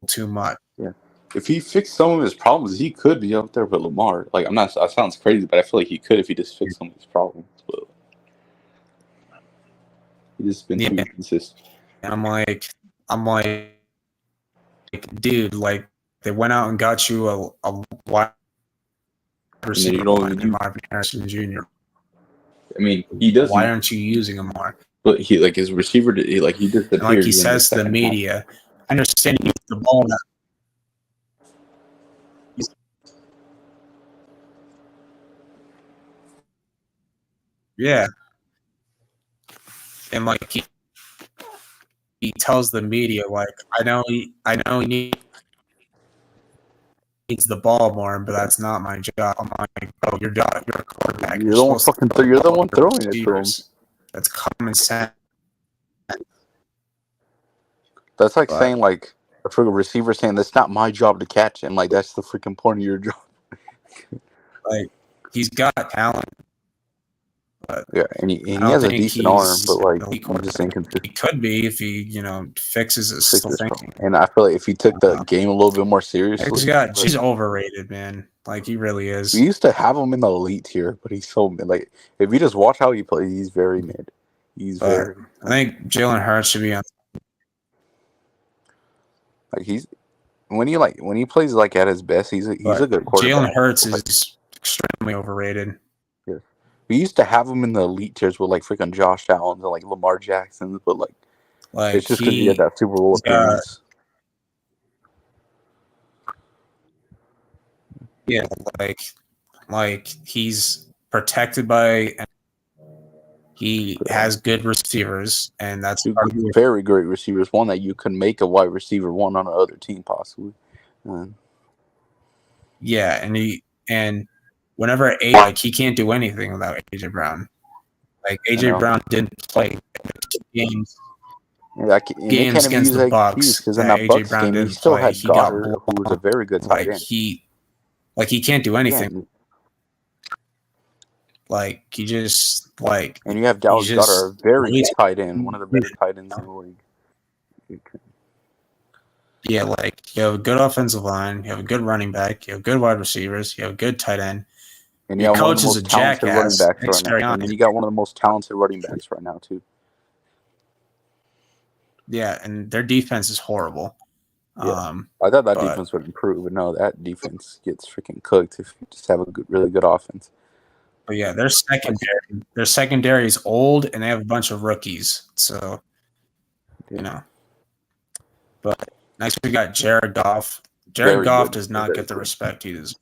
too much. Yeah. If he fixed some of his problems, he could be up there with Lamar. Like, I'm not. That sounds crazy, but I feel like he could if he just fixed some of his problems. But he just been too inconsistent. And I'm like, dude, like they went out and got you a wide receiver, Marvin Harrison Jr. I mean, he doesn't. Why aren't you using him more? But he like his receiver. He just and like he says to the media, I understand he needs the ball. Yeah, and like he tells the media, like I know he needs the ball more, but that's not my job. I'm like, bro, you're a quarterback. You're the one throwing it to him. That's common sense. That's like saying like a freaking receiver saying that's not my job to catch, and like that's the freaking point of your job. Like he's got talent. But yeah, and he has a decent arm, but like I'm just inconsistent. He could be if he, fixes his thinking. And I feel like if he took the game a little bit more seriously, he's overrated, man. Like he really is. We used to have him in the elite tier, but he's so mid. Like if you just watch how he plays, he's very mid. I think Jalen Hurts should be on. Like when he plays like at his best, he's a good quarterback. Jalen Hurts is extremely overrated. Yes. We used to have him in the elite tiers with like freaking Josh Allen and like Lamar Jackson, but like it's just because he had that Super Bowl appearance. Yeah, like he's protected by. He has good receivers, and that's very great receivers. One that you could make a wide receiver one on another team possibly. Yeah, and whenever he can't do anything without AJ Brown. Like AJ Brown didn't play games. Yeah, games against the Bucs because in that Bucs game he still had Goddard, who was a very good tight end. He can't do anything. Yeah. Like he just and you have Dallas Goedert, a very good tight end, one of the better tight ends in the league. Yeah, like you have a good offensive line, you have a good running back, you have good wide receivers, you have a good tight end. And your coach is a jackass. Right now. And you got one of the most talented running backs right now too. Yeah, and their defense is horrible. Yeah. I thought that defense would improve, but no, that defense gets freaking cooked if you just have a really good offense. But yeah, their secondary is old, and they have a bunch of rookies. So, But next we got Jared Goff. Jared Goff does not get the respect he deserves.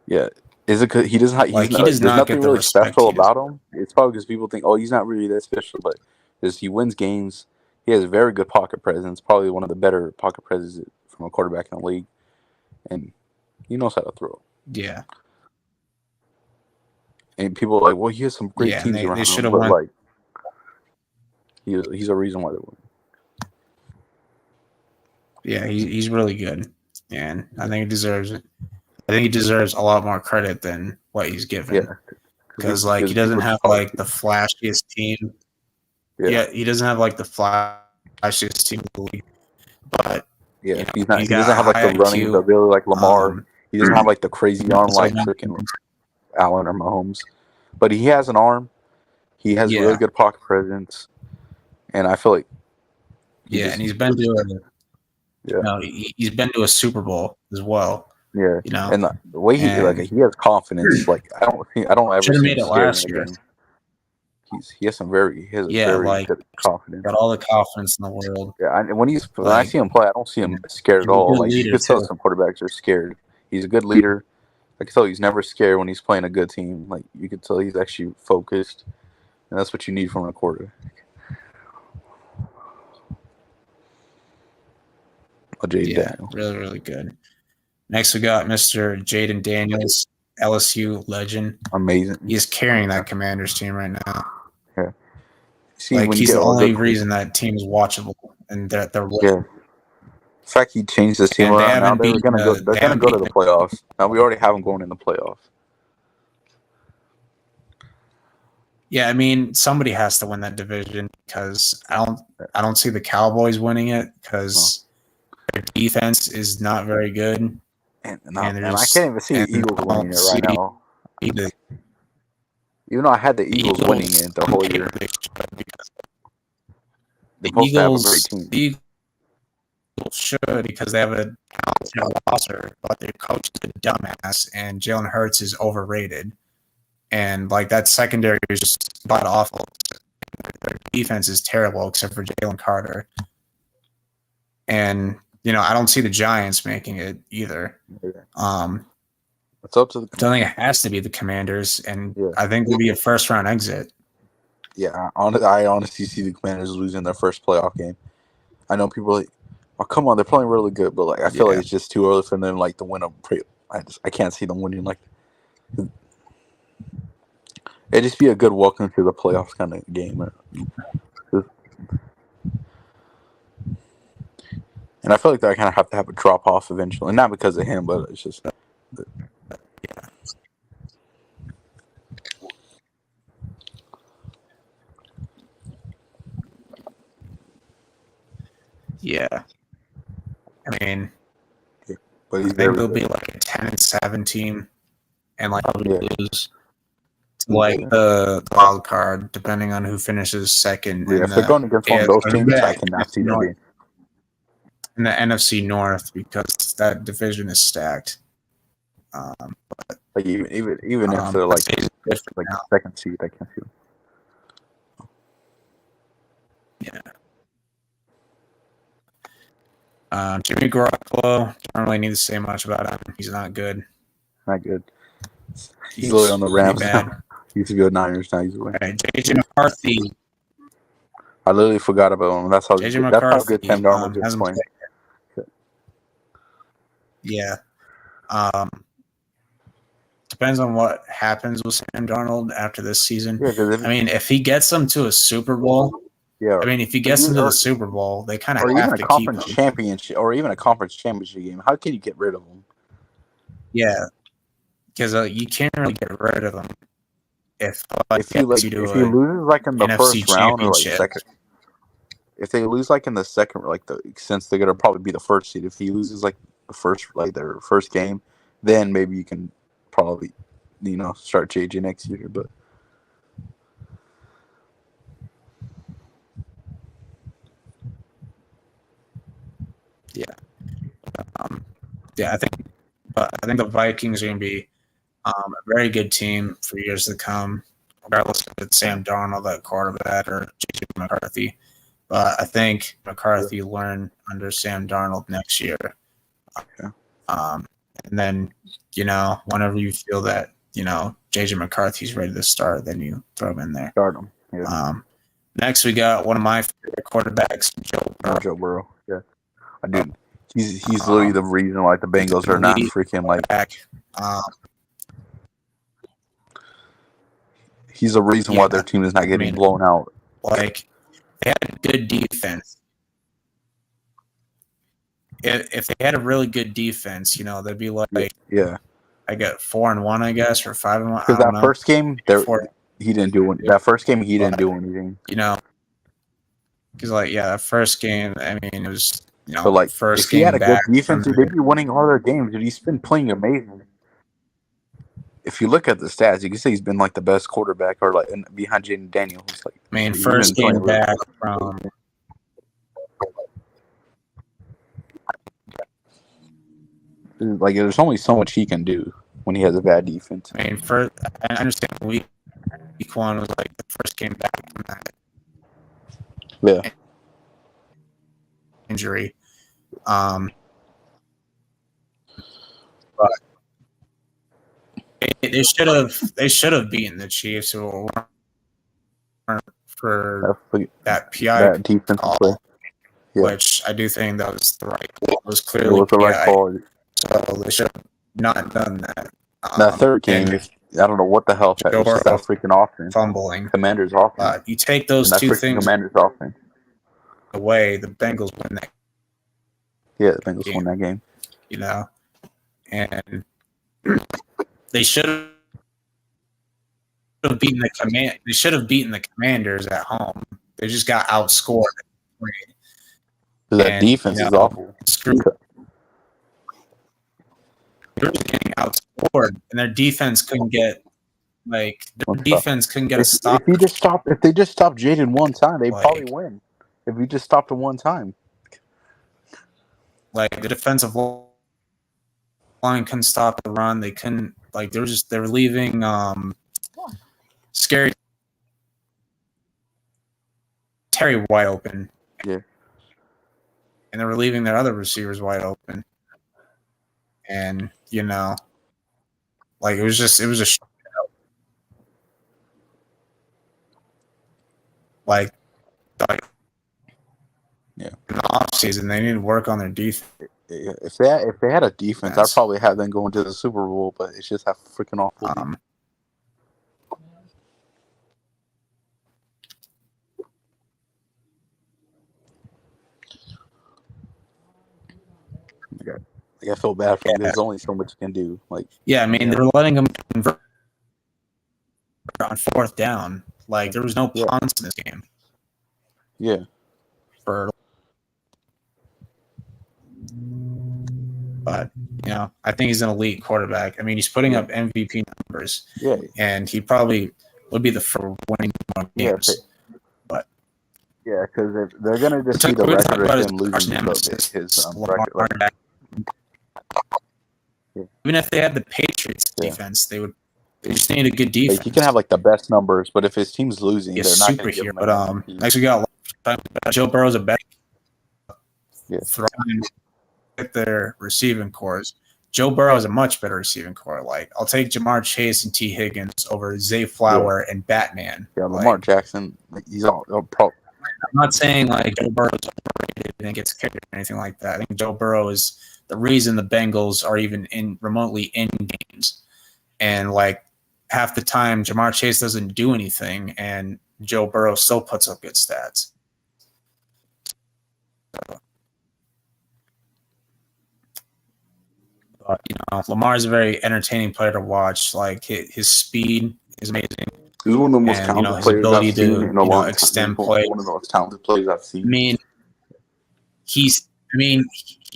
Yeah, is it because he doesn't? There's nothing really special about him. It's probably because people think, oh, he's not really that special, but because he wins games, he has a very good pocket presence. Probably one of the better pocket presences from a quarterback in the league, and he knows how to throw. Yeah. And people are like, well, he has some great teams around him, but like, he's a reason why they win. Yeah, he's really good, and I think he deserves it. I think he deserves a lot more credit than what he's given. Yeah, because he doesn't have like the flashiest team. Yeah, he doesn't have like the flashiest team in the league, but yeah, he doesn't have like the running ability like Lamar. He doesn't have like the crazy arm like freaking Allen or Mahomes, but he has an arm. He has really good pocket presence, and I feel like and he's been to he's been to a Super Bowl as well. Yeah, and the way he has confidence. Like I don't ever see him last year. He has very good confidence. Got all the confidence in the world. Yeah, and when I see him play, I don't see him scared at all. Like you can tell some quarterbacks are scared. He's a good leader. I can tell he's never scared when he's playing a good team. Like you can tell he's actually focused, and that's what you need from a quarterback. Daniels. Really, really good. Next, we got Mr. Jaden Daniels, LSU legend. Amazing. He's carrying that Commanders team right now. Yeah. He's the only reason that team is watchable, and that they're winning. Yeah. In fact, he changed this team around. Now they're going to go to the playoffs. Now we already have them going in the playoffs. Yeah, I mean, somebody has to win that division because I don't see the Cowboys winning it because their defense is not very good. And I can't even see the Eagles winning it right now. The Even though I had the Eagles winning it the whole year. They're supposed to have a great team. The Eagles should because they have a talented roster, but their coach is a dumbass, and Jalen Hurts is overrated. And like that secondary is just about awful. Their defense is terrible except for Jalen Carter. And I don't see the Giants making it either. It's up to the. I think it has to be the Commanders, and I think it'll be a first-round exit. Yeah, I honestly see the Commanders losing their first playoff game. I know people are like, "Oh, come on, they're playing really good," but like I feel like it's just too early for them like to win a. I can't see them winning like. It'd just be a good welcome to the playoffs kind of game. And I feel like they kind of have to have a drop off eventually, not because of him, but it's just. Yeah. I mean, but I think it'll be like a 10-7 team, and like lose to like the wild card, depending on who finishes second. Yeah, if they're going against one of those teams, I cannot see them being. In the NFC North, because that division is stacked. Like even if they're like the second seed, I can't see them. Yeah. Jimmy Garoppolo, don't really need to say much about him. He's not good. Not good. He's really on the Rams now. He used to go Niners, now he's away. Right, JJ McCarthy. I literally forgot about him. That's how good Sam Darnold is playing. Yeah. Depends on what happens with Sam Darnold after this season. Yeah, if he gets them to a Super Bowl, if he gets into the Super Bowl, they kind of have to keep him. Championship, or even a conference championship game. How can you get rid of him? Yeah, because you can't really get rid of him if he loses like in the NFC first round or like second. If they lose like in the second, since they're gonna probably be the first seed. If he loses like their first game, then maybe you can probably start JJ next year. But I think the Vikings are gonna be a very good team for years to come, regardless if it's Sam Darnold at quarterback or JJ McCarthy. But I think McCarthy learned under Sam Darnold next year. And then, whenever you feel that, JJ McCarthy's ready to start, then you throw him in there. Start him. Yeah. Next, we got one of my favorite quarterbacks, Joe Burrow. Joe Burrow, yeah. I do. He's literally the reason why the Bengals are not freaking like. He's the reason why their team is not getting blown out. Like, they had good defense. If they had a really good defense, they'd be like, I got 4-1, I guess, or 5-1. Because that first game, he didn't do it. That first game, he didn't do anything. Because that first game, it was but first if he had a good defense, they'd be winning all their games. Dude, he's been playing amazing. If you look at the stats, you can say he's been like the best quarterback, or like behind Jaden Daniels. First game back from. There's only so much he can do when he has a bad defense. I understand week one was like the first game back from that injury. But they should have beaten the Chiefs for that PI defensive play. Which I do think that was the right call. It was clearly the right call. So they should have not done that. That third game, I don't know what the hell that was. Just that freaking offense. Fumbling. Commanders offense. You take those two things Commanders offense away, the Bengals win that. Yeah, the Bengals won that game. And they should have beaten the command. They should have beaten the Commanders at home. They just got outscored. That defense is awful. They were just getting outscored, and their defense couldn't get a stop. If they just stopped Jaden one time, they probably win. If we just stopped him one time, like the defensive line couldn't stop the run. They couldn't. Like they were leaving scary Terry wide open. Yeah. And they were leaving their other receivers wide open. And, like it was a like yeah. In the offseason, they need to work on their defense. If they had a defense, I'd probably have them going to the Super Bowl, but it's just how freaking awful. I feel bad for him. There's only so much you can do. They're letting him convert on fourth down. Like there was no punts in this game. Yeah. But I think he's an elite quarterback. I mean, he's putting up MVP numbers. Yeah. And he probably would be the for winning more games. Because they're gonna just see the record of him losing his record. Even if they had the Patriots defense, they just need a good defense. He can have the best numbers, but if his team's losing, they're not going to give him. But next we got Joe Burrow's a better throwing with their receiving cores. Joe Burrow is a much better receiving core. Like I'll take Jamar Chase and T. Higgins over Zay Flower and Batman. Yeah, Lamar Jackson, he's all pro. I'm not saying Joe Burrow is overrated and gets kicked or anything like that. I think Joe Burrow is the reason the Bengals are even remotely in games. And half the time, Jamar Chase doesn't do anything, and Joe Burrow still puts up good stats. But Lamar's a very entertaining player to watch. Like his speed is amazing. He's one of the most talented players I've seen in a long time. Extend play. One of the most talented players I've seen. He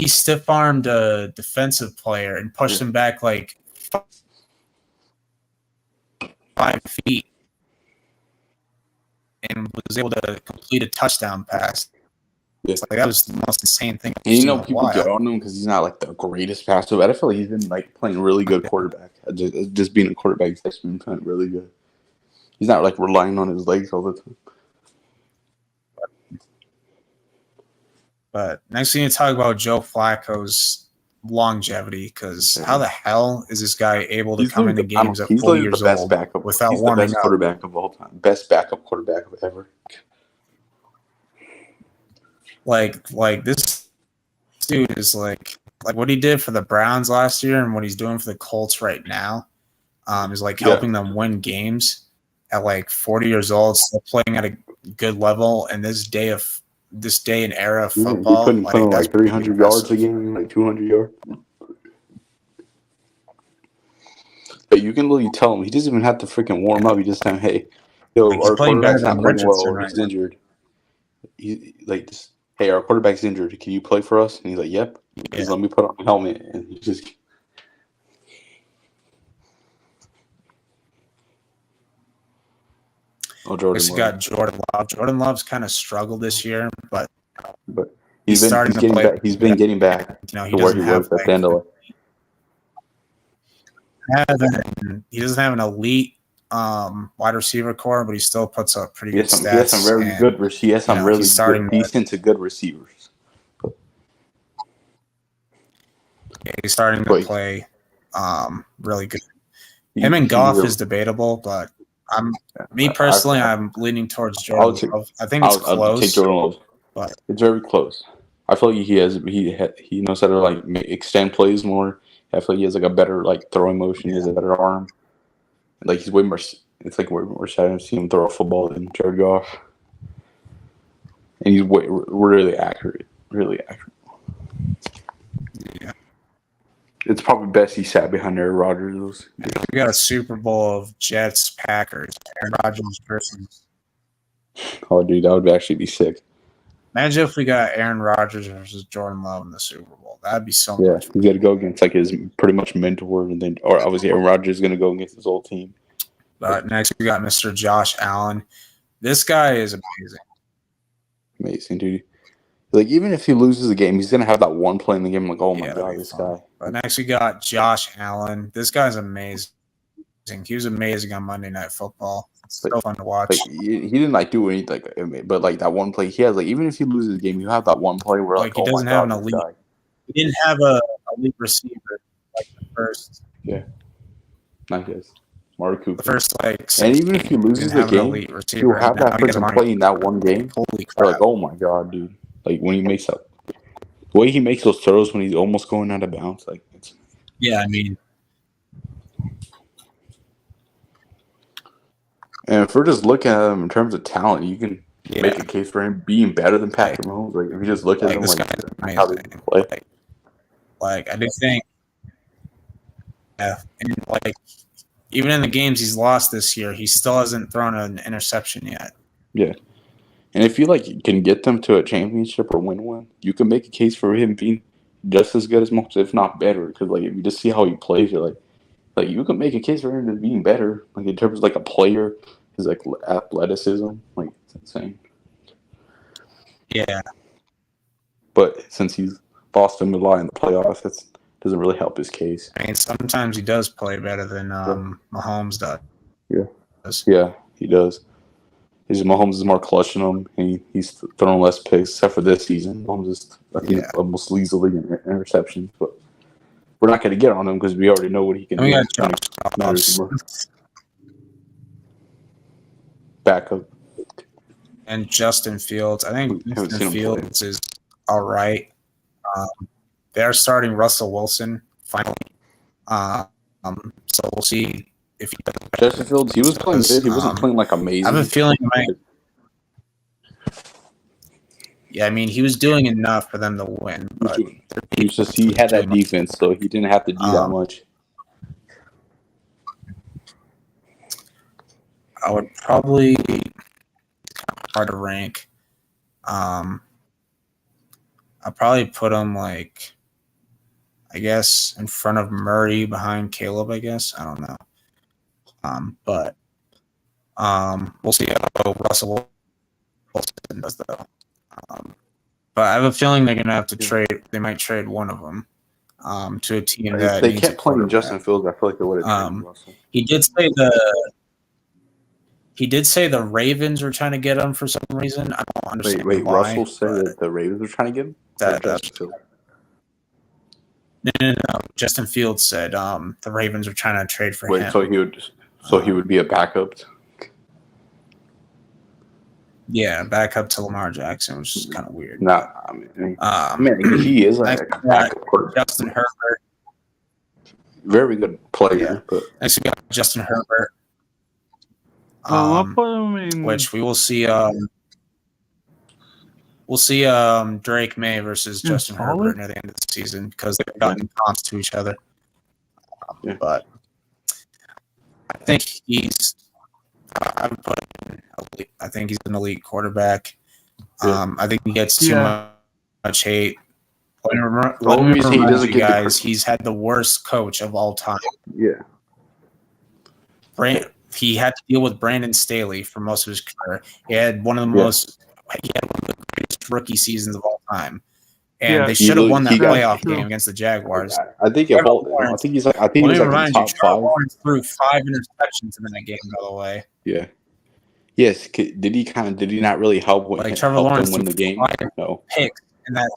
stiff-armed a defensive player and pushed him back 5 feet and was able to complete a touchdown pass. Yeah. That was the most insane thing. And people get on him because he's not the greatest passer, but I feel like he's been playing really good quarterback. Just being a quarterback, he's been playing really good. He's not relying on his legs all the time. But next thing to talk about Joe Flacco's longevity, because how the hell is this guy able to come into games at 40 years old without warming up? He's the best quarterback of all time. Best backup quarterback of ever. This dude is what he did for the Browns last year and what he's doing for the Colts right now is helping them win games at 40 years old, still playing at a good level in this day and era of football. He couldn't put 300 yards a game, 200 yards. But you can literally tell him he doesn't even have to freaking warm up. You just tell him, "Hey, our quarterback's not playing well. He's injured." Hey, our quarterback's injured. Can you play for us? And he's like, "Yep." Just let me put on a helmet, and he just. Got Jordan Love. Jordan Love's kind of struggled this year, but he's getting back. He's been getting back to where he was at the end of it. He doesn't have an elite wide receiver core, but he still puts up pretty good stats. He has some very good. He has some really decent to good receivers. Yeah, he's starting to play really good. Him and Goff is debatable, but I'm leaning towards Jordan Love. I think it's close. I'll take Jordan Love, but it's very close. I feel like he knows how to extend plays more. I feel like he has a better throwing motion. He has a better arm. He's way more. It's we're starting to see him throw a football than Jared Goff, and he's really accurate. Really accurate. Yeah. It's probably best he sat behind Aaron Rodgers. We got a Super Bowl of Jets Packers. Aaron Rodgers versus. Oh, dude, that would actually be sick. Imagine if we got Aaron Rodgers versus Jordan Love in the Super Bowl. That'd be so much fun. He's got to go against like his pretty much mentor, and then or obviously Aaron Rodgers is going to go against his old team. Next we got Mr. Josh Allen. This guy is amazing. Amazing, dude. Like even if he loses the game, he's going to have that one play in the game. Like, oh my god, this guy. But next we got Josh Allen. This guy's amazing. He was amazing on Monday Night Football. It's so fun to watch. Like, he didn't like do anything, but like that one play he has, like even if he loses the game, you have that one play where like he doesn't have an elite. He didn't have a elite receiver like the first. Yeah, not his. Marty Cooper. The first and even if he loses the game, he'll have that freaking play in that one game. Holy crap! Like, oh my god, dude! Like when he makes up, the way he makes those throws when he's almost going out of bounds, like it's. Yeah, I mean. And if we're just looking at him in terms of talent, you can make a case for him being better than Patrick Mahomes. Like if you just look at him, like how they play. Like I do think, and like even in the games he's lost this year, he still hasn't thrown an interception yet. Yeah, and if you like can get them to a championship or win one, you can make a case for him being just as good as Mahomes, if not better. Because like if you just see how he plays, you're like you can make a case for him to being better, like in terms of like a player, his like athleticism, like it's insane. Yeah, but since he's lost him a lot in the playoffs, that doesn't really help his case. I mean, sometimes he does play better than Mahomes does. Yeah, he does. Mahomes is more clutch than him, and he's thrown less picks, except for this season. Mahomes is, I think, almost leads the league in interceptions, but we're not going to get on him because we already know what he can do. Backup. And Justin Fields. I think Justin Fields is all right. They're starting Russell Wilson finally. So we'll see if he does. Justin Fields, he was playing good. He wasn't playing like amazing. I have a feeling yeah, I mean, he was doing enough for them to win. But he had that defense, so he didn't have to do that much. I would probably hard to rank. I'll probably put him like, I guess, in front of Murray, behind Caleb. I guess I don't know. But we'll see how Russell Wilson does though. But I have a feeling they're gonna have to trade. They might trade one of them to a team that they kept playing Justin Fields. I feel like they would have traded Russell. He did say the Ravens were trying to get him for some reason. I don't understand why. Russell said that the Ravens were trying to get him? No. Justin Fields said the Ravens were trying to trade for him. So he would be a backup? Yeah, backup to Lamar Jackson, which is kind of weird. Nah, I mean, he is like a backup. Justin Herbert. Very good player. But next we got Justin Herbert. I'll put him in. Which we will see. We'll see Drake May versus Justin Herbert near the end of the season because they've gotten comps to each other. But I think he's. I would put him in elite. I think he's an elite quarterback. I think he gets too much hate. Let me remind you guys, he's had the worst coach of all time. Yeah. He had to deal with Brandon Staley for most of his career. He had one of the greatest rookie seasons of all time. And they should have won that playoff game against the Jaguars. I think he's like top 5. Trevor Lawrence threw 5 interceptions in that game, by the way. Yeah. Yes. Did he not really help Trevor Lawrence win the game? No. Picks in that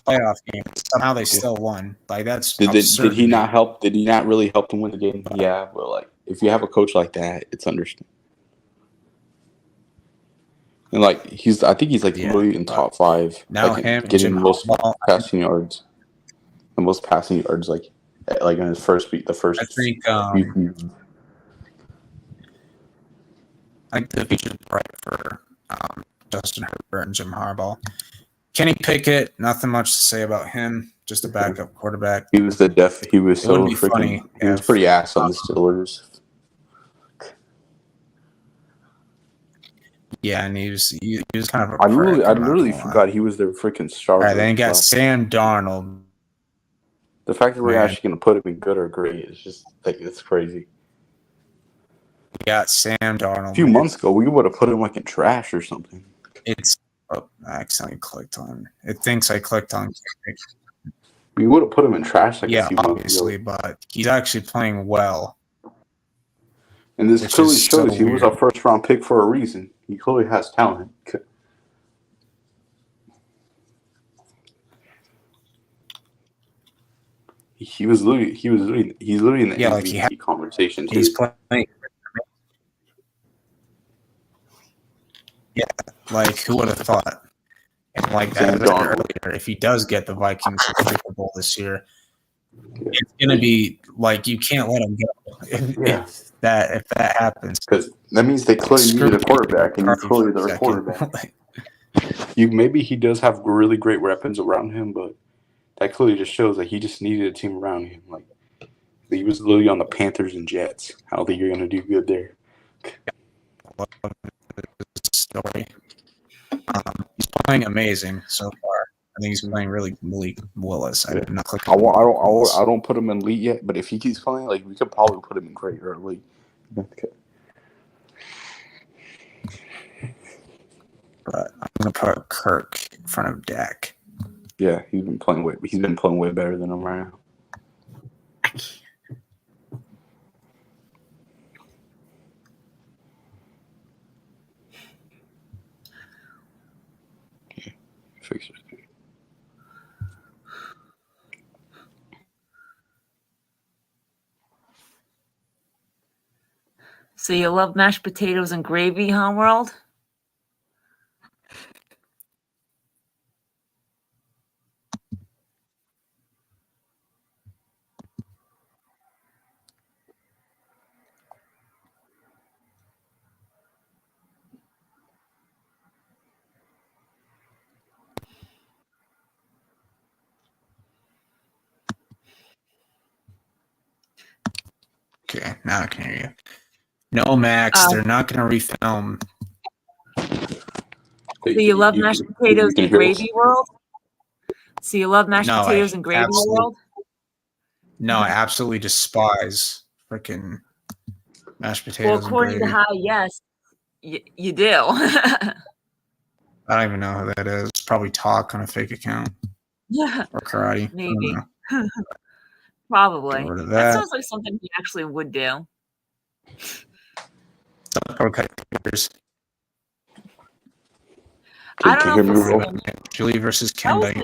playoff game. Somehow they still won. Like that's did he not help? Did he not really help them win the game? Yeah, but like if you have a coach like that, it's understandable. And like I think he's like literally in top 5. Now like, him getting the most passing yards, like in his first week, the first. I think the future's bright for Justin Herbert and Jim Harbaugh. Kenny Pickett, nothing much to say about him. just a backup quarterback. He was He was so be freaking. funny He was if- pretty ass on the Steelers. Yeah, and he was kind of a I prick, I'm not literally gonna lie. forgot he was their freaking star. All right, then you got Wow. Sam Darnold. The fact that we're Man. actually going to put him in good or great is just like it's crazy. You got Sam Darnold. A few months ago, we would have put him like in trash or something. It's I accidentally clicked on. It thinks I clicked on. We would have put him in trash like a Yeah, few months obviously, ago. but he's actually playing well. And this which clearly is shows so he was weird. a first round pick for a reason. He clearly has talent. He's literally in the Yeah, like MVP conversation too. He's playing. Yeah, like who would have thought? And like that Sam Darnold. earlier, if he does get the Vikings to the Super Bowl this year, it's gonna be like you can't let him go. If that happens, Because that means they clearly needed a quarterback, and he's clearly their quarterback. Maybe he does have really great weapons around him, but that clearly just shows that he just needed a team around him. Like he was literally on the Panthers and Jets. I don't think you're gonna do good there. Story. He's playing amazing so far. I think he's playing really Willis. I did not click. I don't put him in elite yet, but if he keeps playing, like we could probably put him in great or elite. Okay. But I'm gonna put Kirk in front of Dak. Yeah, he's been playing way better than him right now. Fix it. So you love mashed potatoes and gravy, huh, World? Okay, now I can hear you. No, Max, they're not gonna refilm. So you love mashed potatoes and gravy, World? So you love mashed potatoes and gravy, World? No, I absolutely despise freaking mashed potatoes. Well, according and gravy. to Hi, yes, you do. I don't even know who that is. Probably Talk on a fake account. Yeah, or karate. maybe. Probably. Get rid of That that. sounds like something he actually would do. Okay. I don't know if it's Julie versus Ken. that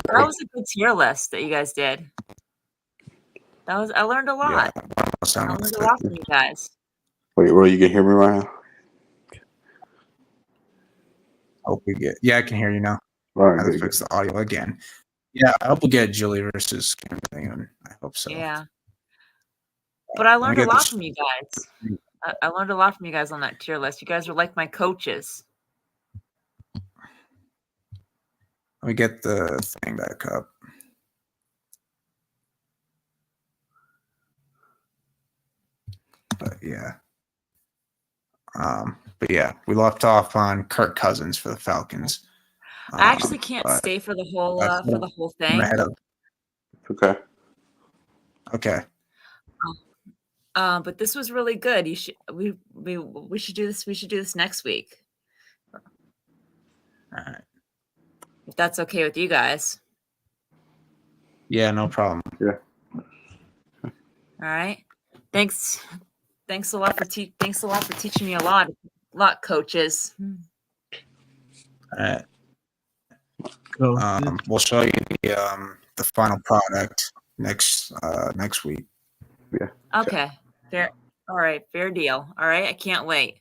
was a good tier list that you guys did. I learned a lot. I learned a lot from you guys. Wait, Roy, you can hear me right now? Hope we get. Yeah, I can hear you now. All I right, have to fix the audio again. Yeah, I hope we get Julie versus Ken. I hope so. Yeah. But I learned a lot from you guys. I learned a lot from you guys on that tier list. You guys are like my coaches. Let me get the thing back up. But yeah, we left off on Kirk Cousins for the Falcons. I actually can't stay for the whole thing. Okay. Okay. But this was really good. We should do this. We should do this next week. All right. If that's okay with you guys. Yeah, no problem. Yeah. All right. Thanks a lot for teaching me a lot, coaches. All right. So, We'll show you the final product next week. Yeah. Okay. Fair. All right. Fair deal. All right. I can't wait.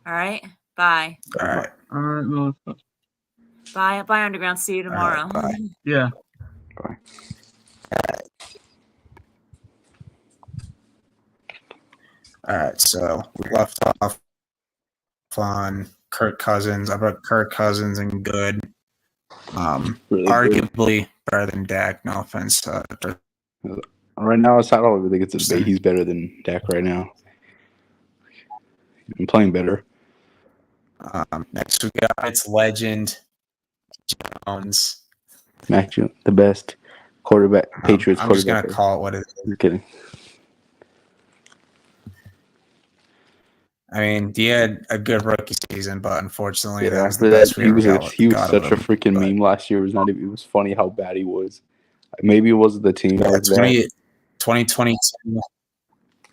All right. Bye. All right. all right, Melissa. Bye. Bye, Underground. See you tomorrow. Bye. Yeah. Bye. All right. So we left off on Kirk Cousins. I put Kirk Cousins and good. Really Arguably better than Dak. No offense. Right now, I don't really think it's a debate. He's better than Dak right now. He's been playing better. Next we got its legend, Jones. Mac Jones, the best quarterback, Patriots I'm quarterback. just gonna call it what it is. Just kidding. I mean, he had a good rookie season, but unfortunately, that was the after best that, he was got such of a him, freaking but- meme last year. It was funny how bad he was. Maybe it wasn't the team. Yeah, That was bad. 2022.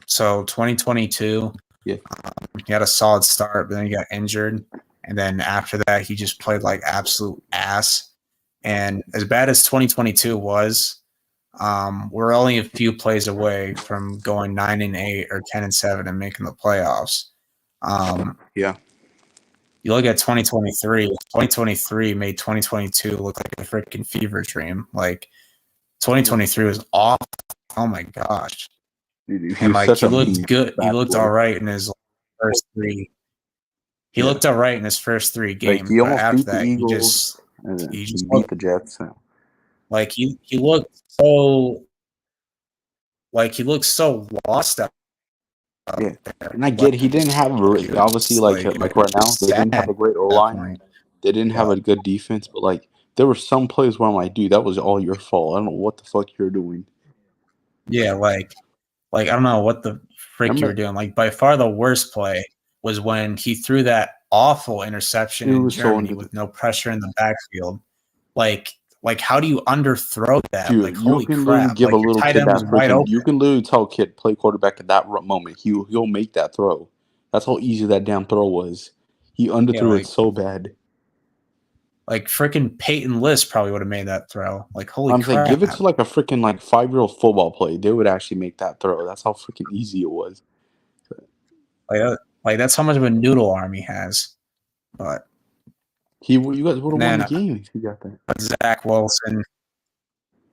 So 2022, Yeah. He had a solid start, but then he got injured, and then after that, he just played like absolute ass. And as bad as 2022 was, we're only a few plays away from going 9-8 or 10-7 and making the playoffs. Yeah. You look at 2023. 2023 made 2022 look like a freaking fever dream. Like 2023 was awful. Oh my gosh! Dude, And like he looked good. He looked all right in his first three. He looked all right in his first 3 games. Like, he almost but after beat the that, Eagles, he just beat the Jets. like he looked so lost out. Yeah. there. And I get he didn't have obviously like right now they didn't have a great O line. point. They didn't have a good defense, but like there were some plays where I'm like, dude, that was all your fault. I don't know what the fuck you're doing. Yeah, like I don't know what the frick you were doing. Like by far the worst play was when he threw that awful interception in Germany with no pressure in the backfield. Like how do you underthrow that? Dude, like holy you can crap! literally give like, a little tight kid end that was wide freaking. open. You can literally tell a kid play quarterback at that moment. He'll make that throw. That's how easy that damn throw was. He underthrew it so bad. Like freaking Peyton List probably would have made that throw. Like holy crap! Saying, give it to like a freaking 5-year-old football play. They would actually make that throw. That's how freaking easy it was. Like that's how much of a noodle arm he has. But you guys would have won the game if you got that. Zach Wilson.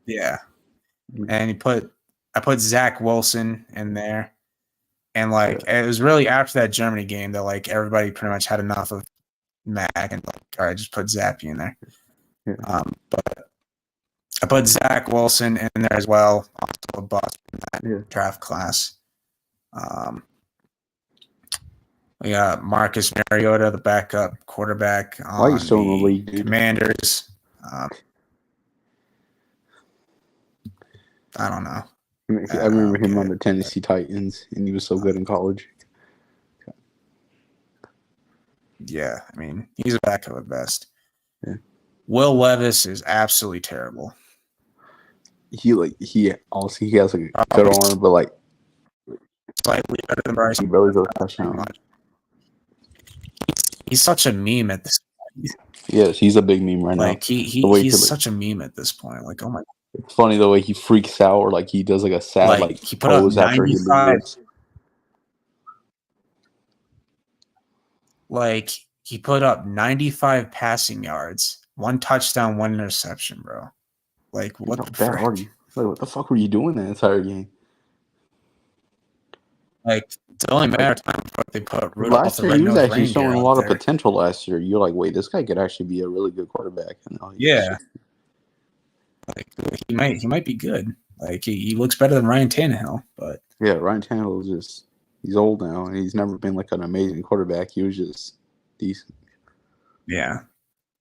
Yeah. And I put Zach Wilson in there. And it was really after that Germany game that like everybody pretty much had enough of Mac and like, all right, just put Zappy in there. Yeah. But I put Zach Wilson in there as well, also a bust in that draft class. We got Marcus Mariota, the backup quarterback on the league, Commanders. I don't know. I remember him on the Tennessee Titans, and he was so good in college. Yeah, I mean, he's a backup at best. Yeah. Will Levis is absolutely terrible. He has a good arm, but like slightly better than Bryce. He barely goes touchdown. He's such a meme at this point. Yes, he's a big meme right now. Like he's such a meme at this point. Like, oh my. It's funny the way he freaks out, or like he does like a sad he put pose up after he loses. Like he put up 95 passing yards, 1 touchdown, 1 interception, bro. Like what the fuck? Like, what the fuck were you doing that entire game? Like it's only a matter of time before they put Rudolph last year. He was actually showing a lot of potential last year. You're like, wait, this guy could actually be a really good quarterback. Yeah. Like he might be good. Like he looks better than Ryan Tannehill, but yeah, Ryan Tannehill is just he's old now and he's never been like an amazing quarterback. He was just decent. Yeah.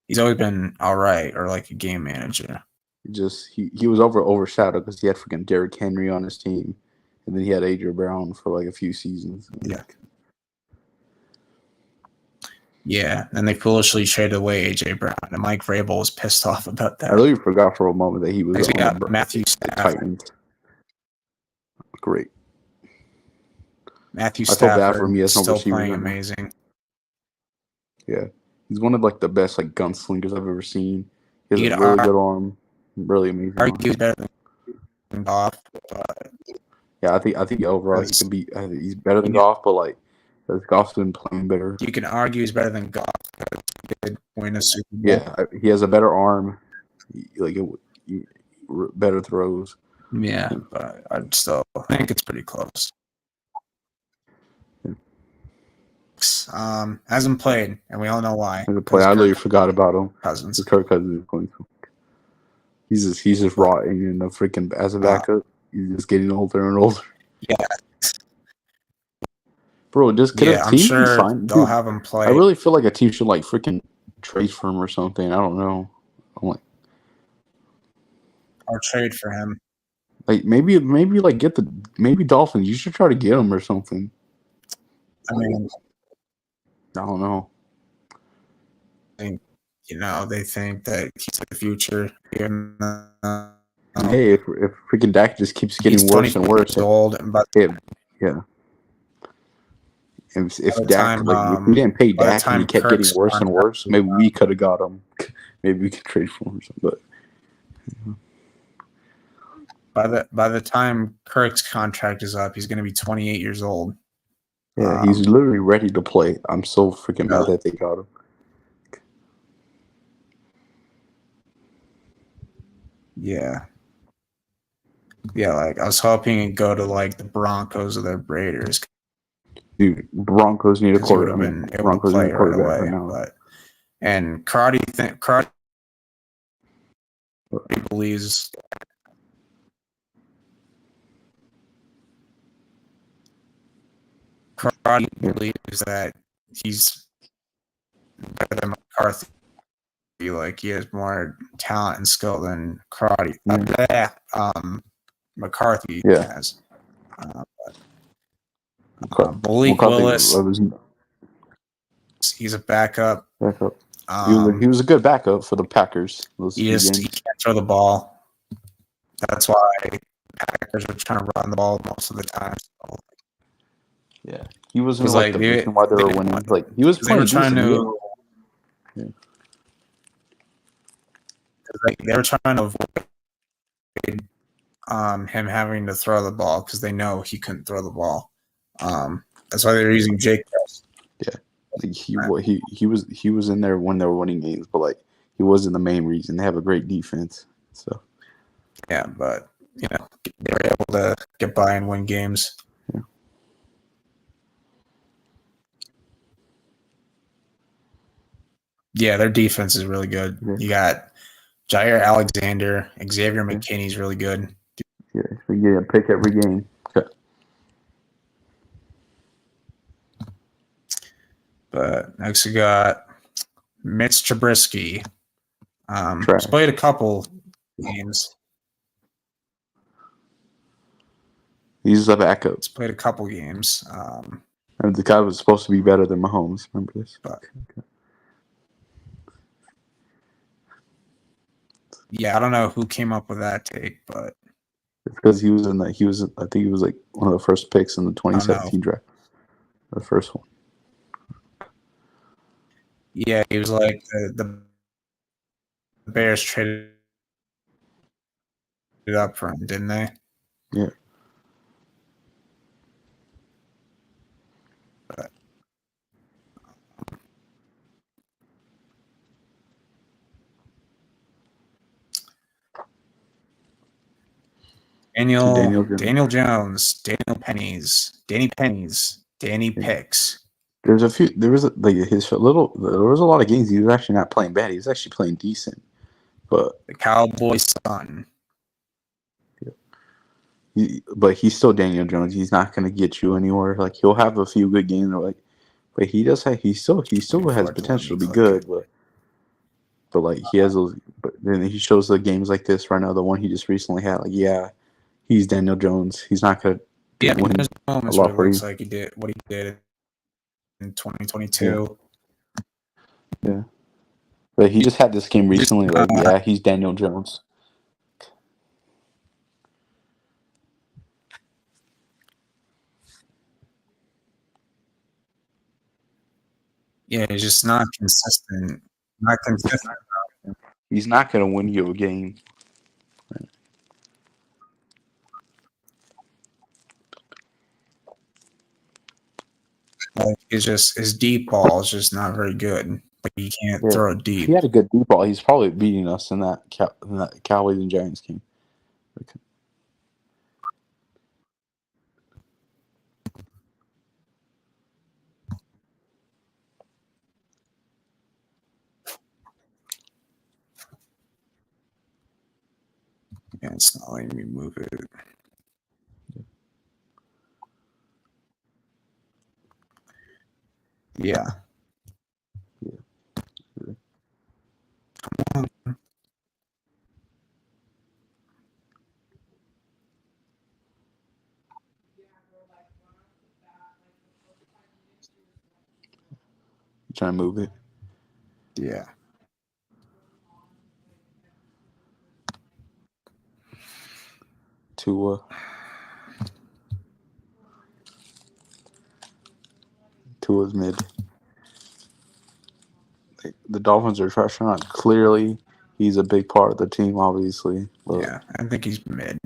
He's always been all right or like a game manager. He was overshadowed because he had freaking Derrick Henry on his team. And then he had A.J. Brown for like a few seasons. Yeah. Yeah, and they foolishly traded away A.J. Brown, and Mike Vrabel was pissed off about that. I really forgot for a moment that he was on the Matthew Stafford. Titans. Great. Matthew Stafford I feel bad for him. He has no still playing amazing. Yeah, he's one of like the best like gunslingers I've ever seen. He has a really good arm, really amazing. Argues better than Goff, but yeah, I think overall he can be. He's better than Goff, but like Goff's been playing better. You can argue he's better than Goff. He did win a Super Bowl. Yeah, he has a better arm, better throws. Yeah, but I think it's pretty close. Hasn't played, and we all know why. I literally forgot about him. Cousins. Kirk Cousins is going to. He's just rotting in the freaking as a backup. He's just getting older and older. Yeah, bro. Just could a I'm team sure sign? they'll Dude, have him play. I really feel like a team should like freaking trade for him or something. I don't know. I'm like, or trade for him. like maybe like maybe Dolphins. You should try to get him or something. I mean, I don't know. They think that he's the future. Hey, if freaking Dak just keeps getting worse and worse, old, but yeah. If Dak, if we didn't pay Dak and he kept getting worse and worse, maybe we could have got him. Maybe we could trade for him or something. But by the time Kirk's contract is up, he's going to be 28 years old. Yeah, he's literally ready to play. I'm so freaking mad that they got him. Yeah. Yeah, like I was hoping he'd go to like the Broncos or the Raiders. Dude, Broncos need a quarterback. Broncos need a quarterback right now. And Crotty believes that he's better than McCarthy. Like he has more talent and skill than Crotty. McCarthy has. Malik Willis, he's a backup. He was a good backup for the Packers. He can't throw the ball. That's why Packers are trying to run the ball most of the time. So. Yeah, he wasn't like the reason why they were winning. Like he was playing decent. They were trying to avoid him having to throw the ball because they know he couldn't throw the ball. That's why they're using Jake. Yeah, like he was in there when they were winning games, but like he wasn't the main reason. They have a great defense, so yeah. But they were able to get by and win games. Yeah. Yeah, their defense is really good. Yeah. You got Jair Alexander, Xavier McKinney's really good. Yeah, so you get a pick every game. Okay. But next we got Mitch Trubisky. He's played a couple games. He's a backup. He's played a couple games. And the guy was supposed to be better than Mahomes. Remember this? But, yeah, I don't know who came up with that take, but it's because he was I think he was like one of the first picks in the 2017 draft. The first one. Yeah, he was like the Bears traded it up for him, didn't they? Yeah. But, Daniel Jones, Danny Pennies, Danny Picks. There was a lot of games he was actually not playing bad. He was actually playing decent. But the Cowboys' son. But he's still Daniel Jones. He's not going to get you anywhere. Like he'll have a few good games, but he still has potential to be good. But like he has those. But then he shows the games like this right now. The one he just recently had. Like he's Daniel Jones. He's not going to win a lot for looks like he did what he did in 2022. Yeah. But he just had this game recently. He's Daniel Jones. Yeah, he's just not consistent. He's not going to win you a game. Like his deep ball is just not very good. Like he can't throw it deep. If he had a good deep ball, he's probably beating us in that Cowboys and Giants game. Okay. Yeah, it's not letting me move it. Yeah. Come on. Trying to move it. Yeah. Tua's mid. Like, the Dolphins are trash on. Clearly, he's a big part of the team, obviously. But, yeah, I think he's mid.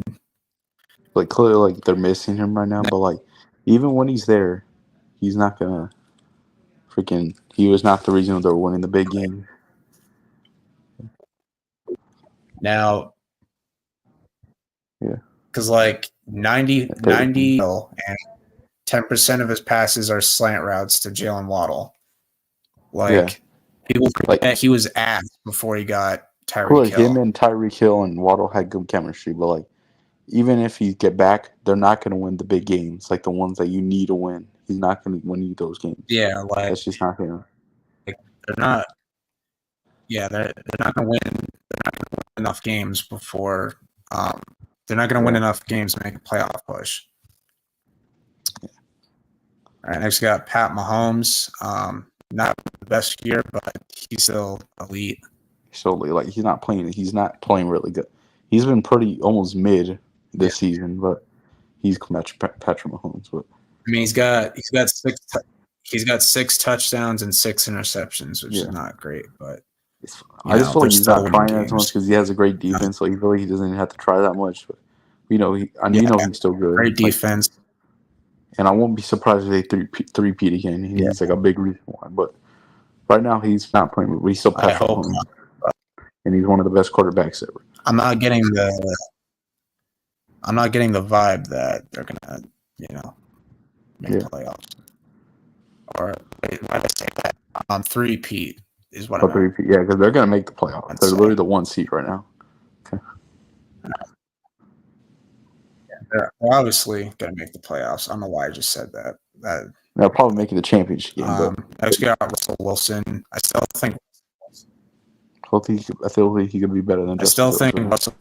Like, clearly, like, they're missing him right now. But, like, even when he's there, he's not going to freaking – he was not the reason they're winning the big game. Now, yeah, because like 90 and 10% of his passes are slant routes to Jalen Waddle. Like, people forget he was ass before he got Tyreek Hill. Him and Tyreek Hill and Waddle had good chemistry, but like, even if he get back, they're not going to win the big games, like the ones that you need to win. He's not going to win you those games. Yeah, like that's just not him. Like, they're not. Yeah, they're not going to win. They're not going to win enough games before. They're not going to win enough games to make a playoff push. Yeah. All right, next we got Pat Mahomes. Not the best year, but he's still elite. So like, he's not playing really good. He's been pretty almost mid this season, but he's Patrick Mahomes. But I mean, he's got 6 touchdowns and 6 interceptions, which is not great. But I just feel like he's not trying as much because he has a great defense. So he really he doesn't have to try that much. But he's still good. Great defense. And I won't be surprised if they three-peat again. He's like a big reason why. But right now he's not playing. But he's still Patrick Mahomes, and he's one of the best quarterbacks ever. I'm not getting the vibe that they're gonna, make playoffs. Or why did I say that? Three-peat is what I meant. Yeah, because they're gonna make the playoffs. They're literally the 1 seed right now. Okay. They're obviously gonna make the playoffs. I don't know why I just said that. They'll probably make it the championship game. I just got Russell Wilson. I still think he could be better than. I still think Russell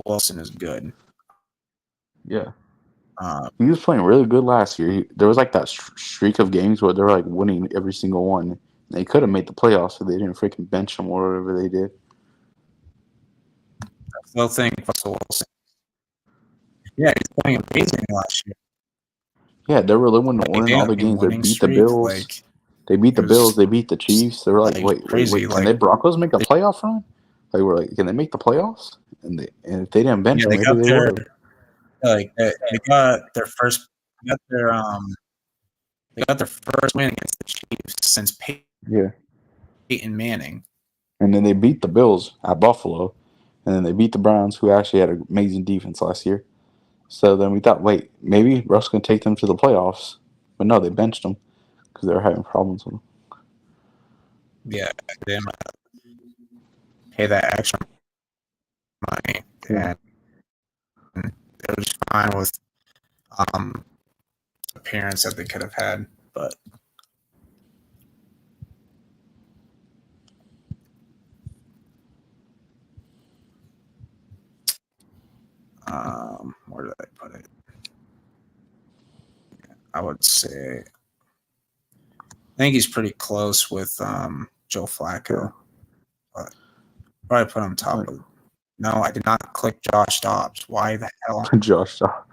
Wilson is good. Yeah. He was playing really good last year. There was like that streak of games where they were like winning every single one. They could have made the playoffs if they didn't freaking bench him or whatever they did. I still think Russell Wilson. Yeah, he's playing amazing last year. Yeah, they were winning all the games. They beat the Bills. They beat the Bills. They beat the Chiefs. They were like, wait, can the Broncos make a playoff run? They were like, can they make the playoffs? And if they didn't bench them, maybe they would have. Like they got their first. They got their first win against the Chiefs since Peyton Manning. And then they beat the Bills at Buffalo, and then they beat the Browns, who actually had an amazing defense last year. So then we thought, wait, maybe Russ can take them to the playoffs. But no, they benched them because they were having problems with them. Yeah, they pay that extra money, and it was fine with appearance that they could have had, but where did I put it? I would say I think he's pretty close with Joe Flacco, but probably put him top of. No, I did not click Josh Dobbs. Why the hell? Josh Dobbs.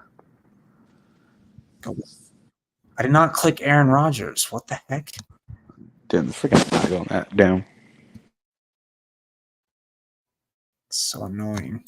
I did not click Aaron Rodgers. What the heck? Damn, the freaking flag on that. Damn. It's so annoying.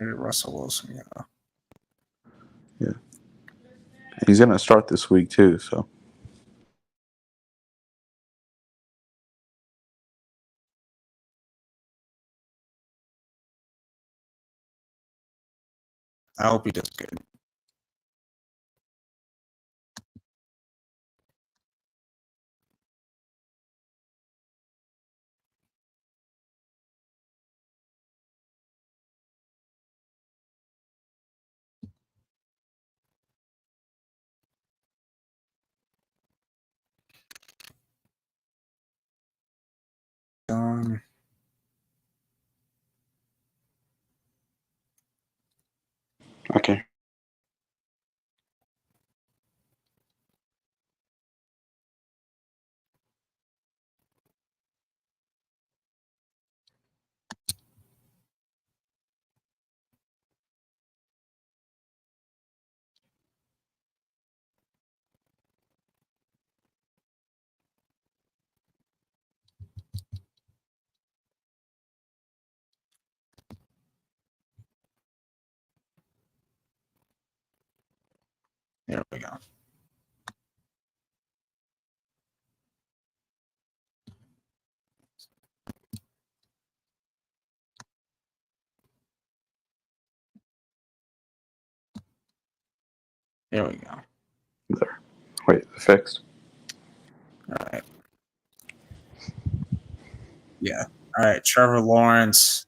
Russell Wilson, yeah. He's gonna start this week too. So I hope he does good. okay. There we go. There we go. There. Wait, fixed. All right. Yeah. All right. Trevor Lawrence.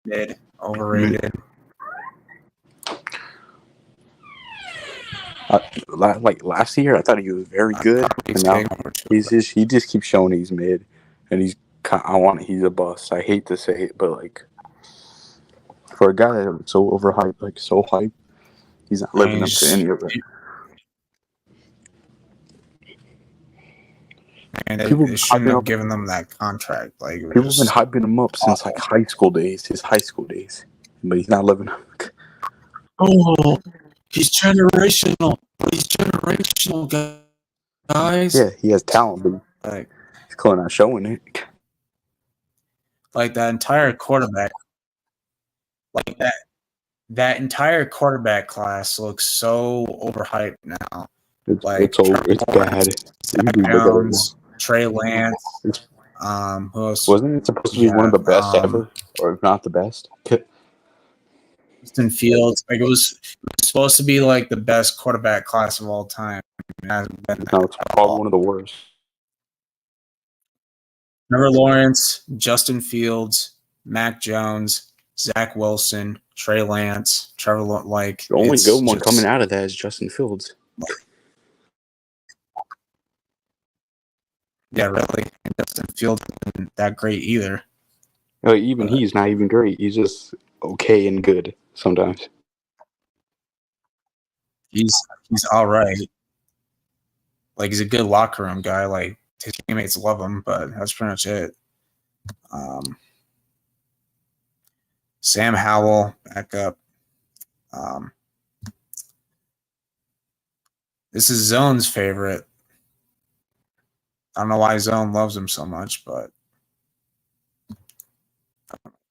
Mid. Overrated. Like last year, I thought he was very good. And now he just keeps showing he's mid, and he's a bust. I hate to say it, but like for a guy that's so overhyped, like so hyped, he's not living up to any of it. And they shouldn't have given them that contract. Like people have been hyping him up since like his high school days, but he's not living up. Oh, he's generational. He's generational, guys. Yeah, he has talent, but like, he's clearly not showing it. Like that entire quarterback, like that entire quarterback class looks so overhyped now. It's It's bad. Zach Jones, Trey Lance. Who else? Wasn't it supposed to be one of the best ever, or if not the best? Justin Fields. Like it was supposed to be like the best quarterback class of all time. It hasn't been that. No, it's probably one of the worst. Trevor Lawrence, Justin Fields, Mac Jones, Zach Wilson, Trey Lance, Trevor. Like the only good one coming out of that is Justin Fields. Yeah, really. And Justin Fields isn't that great either. He's not even great. He's just okay and good sometimes. He's all right. Like he's a good locker room guy. Like his teammates love him, but that's pretty much it. Sam Howell back up. This is Zone's favorite. I don't know why Zone loves him so much, but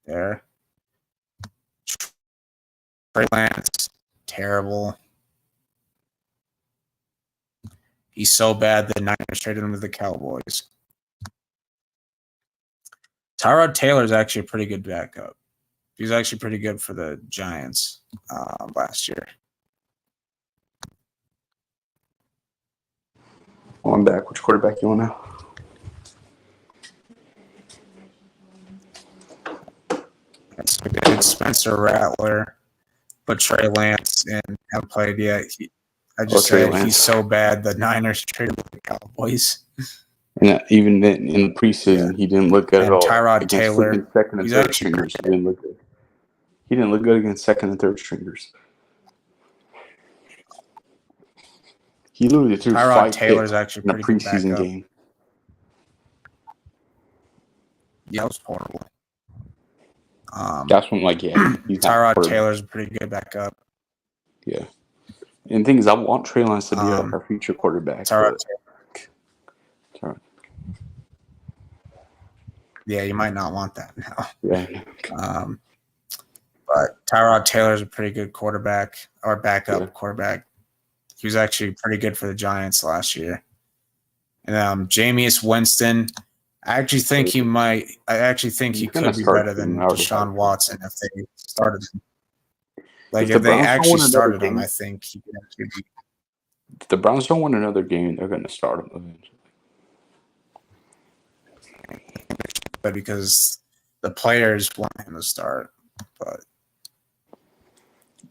there. Trey Lance, terrible. He's so bad the Niners traded him to the Cowboys. Tyrod Taylor is actually a pretty good backup. He was actually pretty good for the Giants last year. Oh, I'm back. Which quarterback you want now? It's Spencer Rattler, but Trey Lance and haven't played yet. I just said he's so bad the Niners traded with the Cowboys. And even then, in the preseason, he didn't look good at all. Tyrod Taylor, second and third stringers, he didn't look good. He didn't look good against second and third stringers. He literally threw Tyrod Taylor's actually in a preseason game. Yeah, it was horrible. That's when, Tyrod Taylor's a pretty good backup. Yeah. And the thing is, I want Trey Lance to be our future quarterback. Tyrod Taylor. Yeah, you might not want that now. Yeah. Tyrod Taylor's a pretty good quarterback or backup quarterback. He was actually pretty good for the Giants last year. And Jameis Winston, I actually think he could be better than Deshaun Watson if they started him. Like if they actually started him, I think he could actually be. If the Browns don't win another game, they're going to start him eventually. But because the players want him to start, but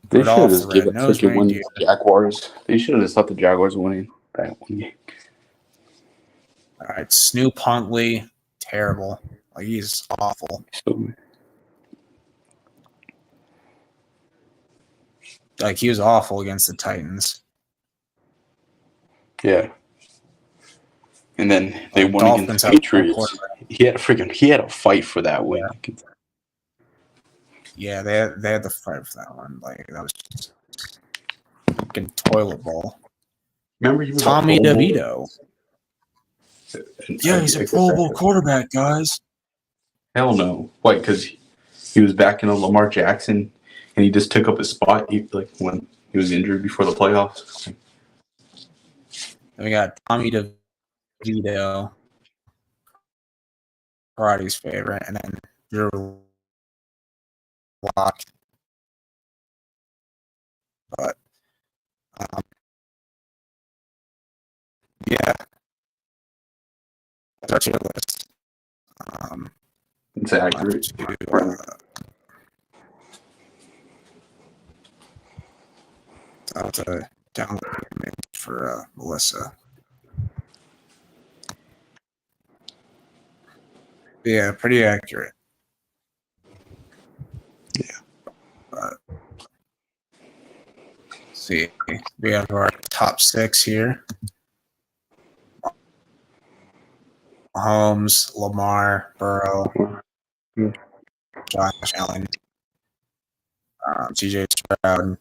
they should have just given a freaking win to the Jaguars. They should have just let the Jaguars win that one game. All right, Snoop Huntley, terrible. Like he's awful. Like he was awful against the Titans. Yeah. And then they won against the Patriots. He had a fight for that win. Yeah, they had the fight for that one. Like that was just fucking toilet bowl. Remember you Tommy DeVito. Yeah, he's a Pro Bowl quarterback, guys. Hell no. Why? Because he was backing on Lamar Jackson and he just took up his spot when he was injured before the playoffs. And we got Tommy DeVito, Karate's favorite, and then Drew Lock. But yeah, that's your list. It's accurate. I'll have to download the image for Melissa. Yeah, pretty accurate. Yeah. But see, we have our top 6 here. Mahomes, Lamar, Burrow, Josh Allen, CJ Stroud,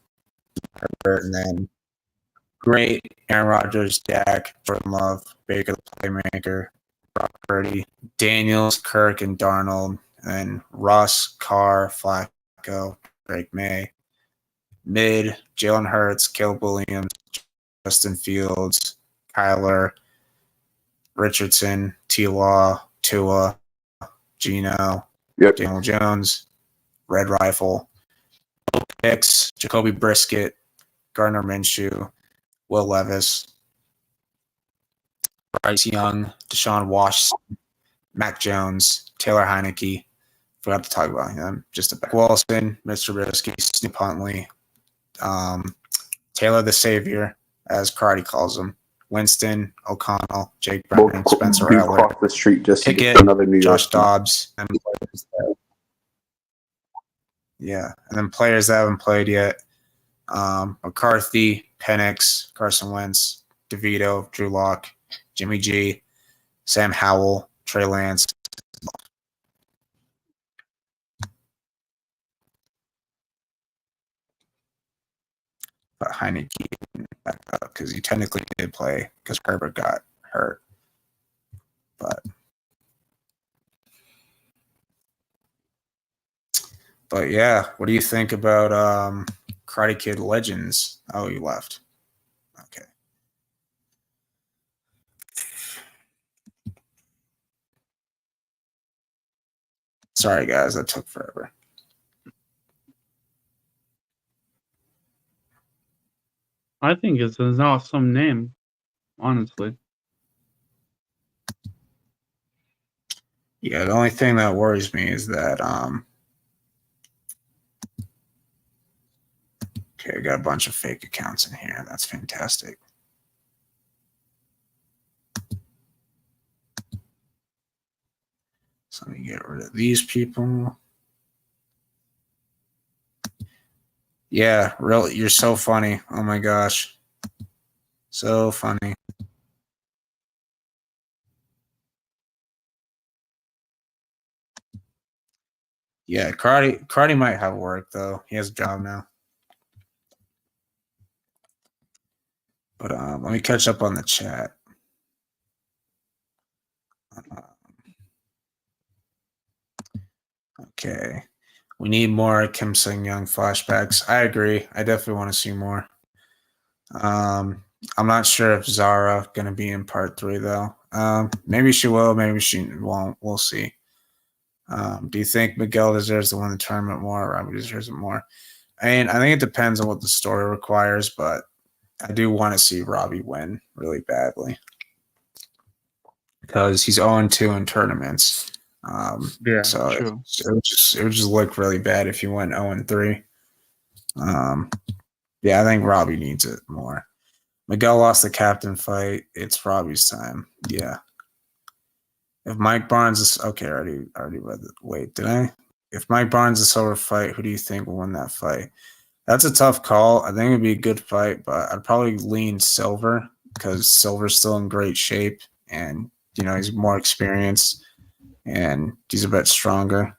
Herbert, and then great Aaron Rodgers, Dak, Jordan Love, Baker the playmaker, Brock Purdy, Daniels, Kirk, and Darnold, and Russ, Carr, Flacco, Drake May. Mid, Jalen Hurts, Caleb Williams, Justin Fields, Kyler, Richardson, T-Law, Tua, Geno, Daniel Jones, Red Rifle, picks, Jacoby Brissett, Gardner Minshew, Will Levis, Bryce Young, Deshaun Washington, Mac Jones, Taylor Heineke. Forgot to talk about him. Just a Wilson, Mr. Trubisky, Snoop Huntley, Taylor the Savior, as Karate calls him, Winston, O'Connell, Jake Brennan, Spencer Rattler, across the street just Pickett, to get another New York Josh Dobbs, and then players that haven't played yet: McCarthy, Penix, Carson Wentz, DeVito, Drew Lock, Jimmy G, Sam Howell, Trey Lance. But Heineke back up because he technically did play because Herbert got hurt. But yeah, what do you think about Karate Kid Legends? Oh, you left. Okay. Sorry, guys, that took forever. I think it's an awesome name, honestly. Yeah, the only thing that worries me is that okay, I got a bunch of fake accounts in here. That's fantastic. So let me get rid of these people. Yeah, really, you're so funny. Oh my gosh. So funny. Yeah, Karate might have work though. He has a job now. But let me catch up on the chat. Okay. We need more Kim Sung Young flashbacks. I agree. I definitely want to see more. I'm not sure if Zara gonna be in part 3 though. Maybe she will, maybe she won't. We'll see. Do you think Miguel deserves to win the tournament more, or Robbie deserves it more? I mean, I think it depends on what the story requires, but I do want to see Robbie win really badly because he's 0-2 in tournaments. Yeah, so true. it would just look really bad if he went 0-3. Yeah, I think Robbie needs it more. Miguel lost the captain fight. It's Robbie's time. Yeah. If Mike Barnes is okay, I already read it. Wait, did I? If Mike Barnes is Silver fight, who do you think will win that fight? That's a tough call. I think it'd be a good fight, but I'd probably lean Silver because Silver's still in great shape, and he's more experienced, and he's a bit stronger,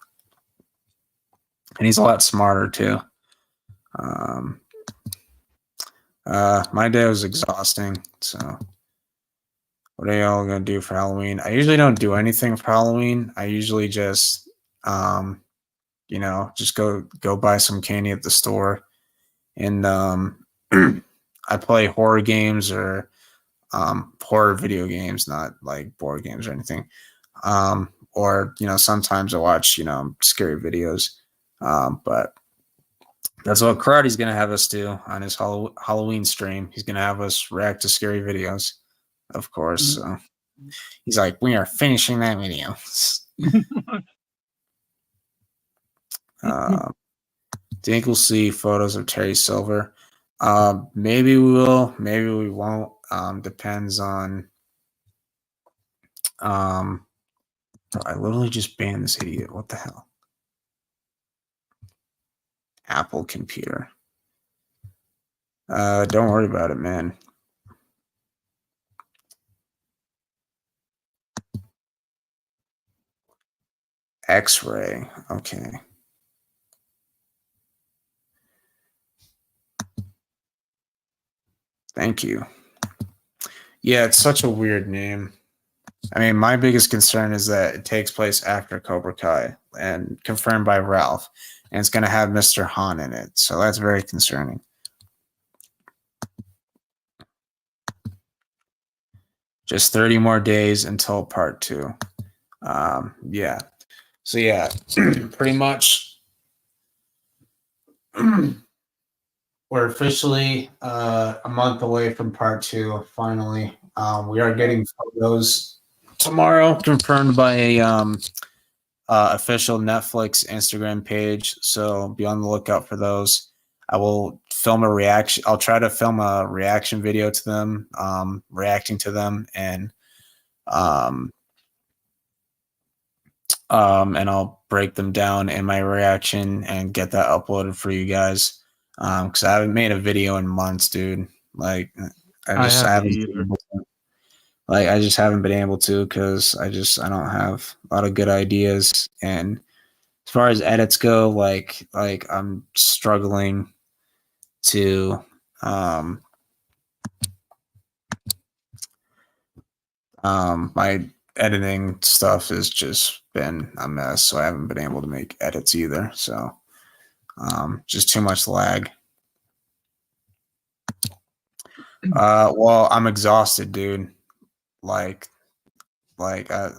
and he's a lot smarter too. My day was exhausting, so. What are y'all gonna do for Halloween? I usually don't do anything for Halloween. I usually just, just go buy some candy at the store, and I play horror games or horror video games, not like board games or anything. Or sometimes I watch scary videos. But that's what Karate's gonna have us do on his Halloween stream. He's gonna have us react to scary videos. Of course. So he's like, we are finishing that video. Do you think we'll see photos of Terry Silver? Maybe we will. Maybe we won't. Depends on. I literally just banned this idiot. What the hell? Apple computer. Don't worry about it, man. X-ray. Okay. Thank you. Yeah, it's such a weird name. I mean, my biggest concern is that it takes place after Cobra Kai and confirmed by Ralph, and it's going to have Mr. Han in it. So that's very concerning. Just 30 more days until part 2. Yeah. So yeah, pretty much we're officially a month away from part 2. Finally, we are getting photos tomorrow confirmed by a official Netflix Instagram page. So be on the lookout for those. I will film a reaction. I'll try to film a reaction video to them, reacting to them, and I'll break them down in my reaction and get that uploaded for you guys. Because I haven't made a video in months, dude. Like I just haven't been able to because I don't have a lot of good ideas. And as far as edits go, like I'm struggling to my editing stuff has just been a mess, so I haven't been able to make edits either. So just too much lag. Well, I'm exhausted, dude. Like I've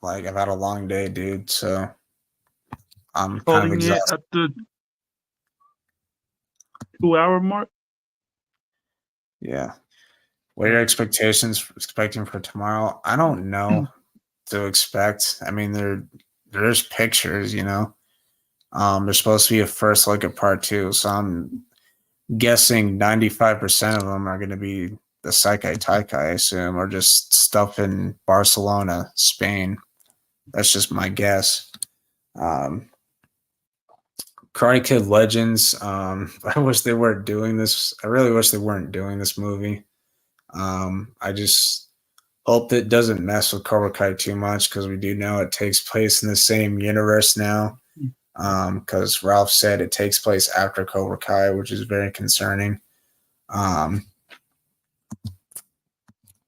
had a long day, dude. So I'm kind of exhausted. At the 2-hour mark. Yeah. What are your expecting for tomorrow? I don't know to expect. I mean, there's pictures, There's supposed to be a first look at part 2, so I'm guessing 95% of them are going to be the Sekai Taikai, I assume, or just stuff in Barcelona, Spain. That's just my guess. Karate Kid Legends. I wish they weren't doing this. I really wish they weren't doing this movie. I just hope it doesn't mess with Cobra Kai too much because we do know it takes place in the same universe now. Because Ralph said it takes place after Cobra Kai, which is very concerning.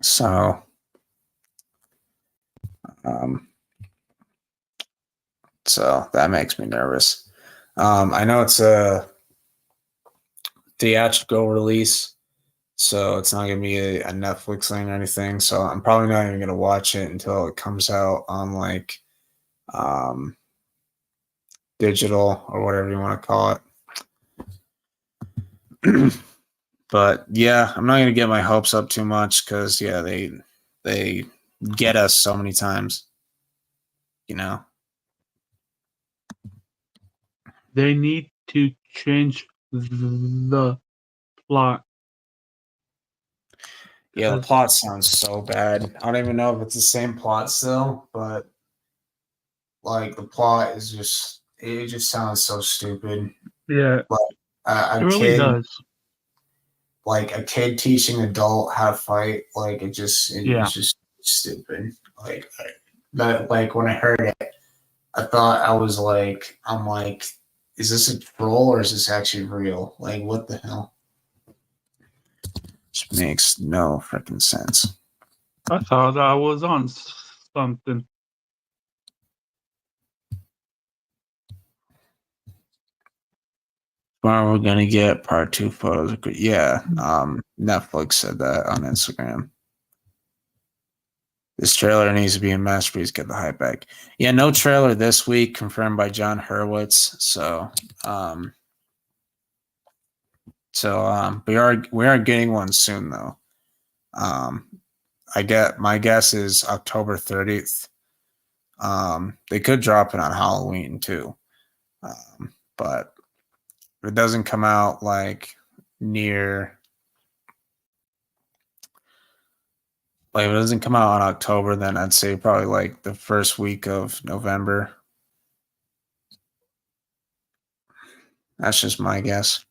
So that makes me nervous. I know it's a theatrical release, so it's not gonna be a Netflix thing or anything. So I'm probably not even gonna watch it until it comes out on like digital or whatever you want to call it. But yeah, I'm not gonna get my hopes up too much because yeah, they get us so many times, you know. They need to change the plot. Yeah, the plot sounds so bad. I don't even know if it's the same plot still, but like the plot is it just sounds so stupid. Yeah, Like it really does. Like a kid teaching an adult how to fight, like it's just stupid. Like when I heard it, I thought I'm like, is this a troll or is this actually real? Like, what the hell? Just makes no freaking sense. I thought I was on something. Tomorrow we're gonna get part 2 photos. Yeah, Netflix said that on Instagram. This trailer needs to be a masterpiece. Get the hype back. Yeah, no trailer this week confirmed by John Hurwitz. So, we are getting one soon though. My guess is October 30th. They could drop it on Halloween too, but if it doesn't come out like near. Like if it doesn't come out in October, then I'd say probably like the first week of November. That's just my guess.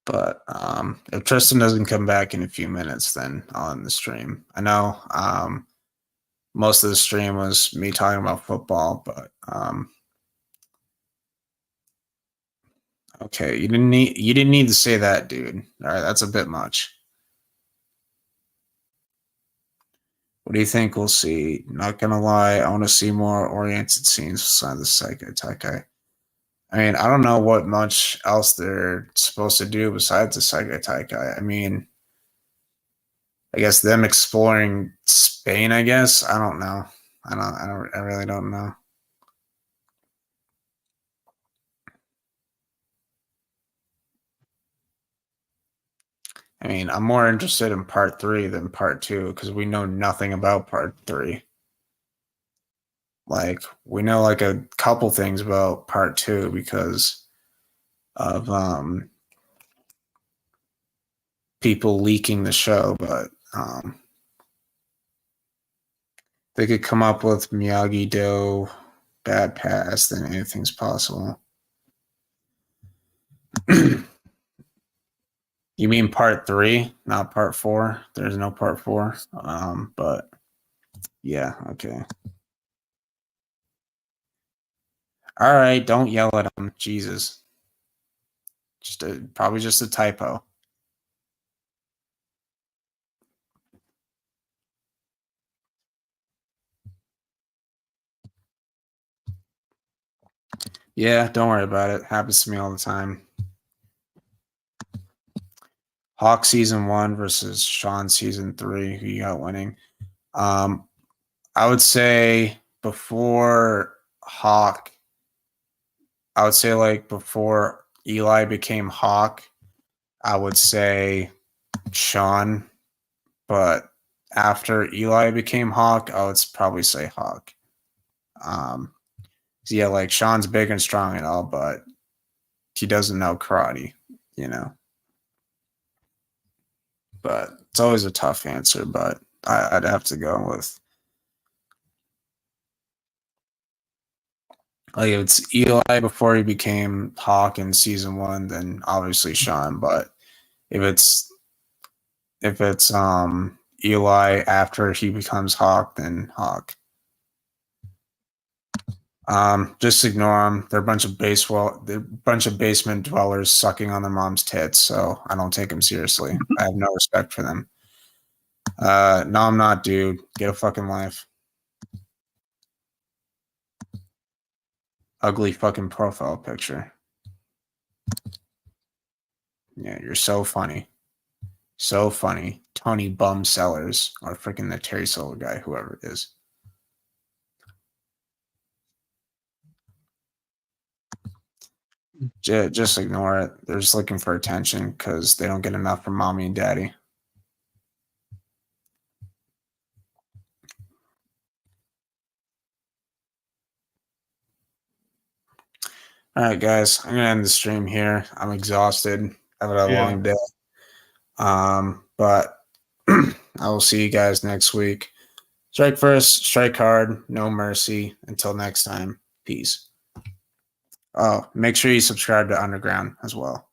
But if Tristan doesn't come back in a few minutes, then I'll end the stream. I know most of the stream was me talking about football, but okay, you didn't need to say that, dude. All right, that's a bit much. What do you think we'll see? Not gonna lie, I want to see more oriented scenes beside the Saikai Taikai. I mean, I don't know what much else they're supposed to do besides the Saikai Taikai. I mean, I guess them exploring Spain, I guess. I don't know. I really don't know. I mean, I'm more interested in part 3 than part 2 because we know nothing about part 3. Like, we know like a couple things about part 2 because of people leaking the show, but they could come up with Miyagi-Do bad pass, then anything's possible. You mean part 3, not part 4? There's no part 4. But yeah, okay. All right, don't yell at him. Jesus. Probably just a typo. Yeah, don't worry about it. Happens to me all the time. Hawk season 1 versus Sean season 3. Who you got winning? I would say before Hawk, I would say like before Eli became Hawk, I would say Sean. But after Eli became Hawk, I would probably say Hawk. So yeah, like Sean's big and strong and all, but he doesn't know karate, you know. But it's always a tough answer, but I'd have to go with like if it's Eli before he became Hawk in season 1, then obviously Sean. But if it's Eli after he becomes Hawk, then Hawk. Just ignore them. They're a bunch of basement dwellers sucking on their mom's tits. So I don't take them seriously. I have no respect for them. No, I'm not, dude. Get a fucking life. Ugly fucking profile picture. Yeah, you're so funny. So funny. Tony Bum Sellers, or freaking the Terry Silver guy, whoever it is. Just ignore it. They're just looking for attention because they don't get enough from mommy and daddy. All right, guys. I'm gonna end the stream here. I'm exhausted. I've had a long day. But I will see you guys next week. Strike first, strike hard, no mercy. Until next time, peace. Oh, make sure you subscribe to Underground as well.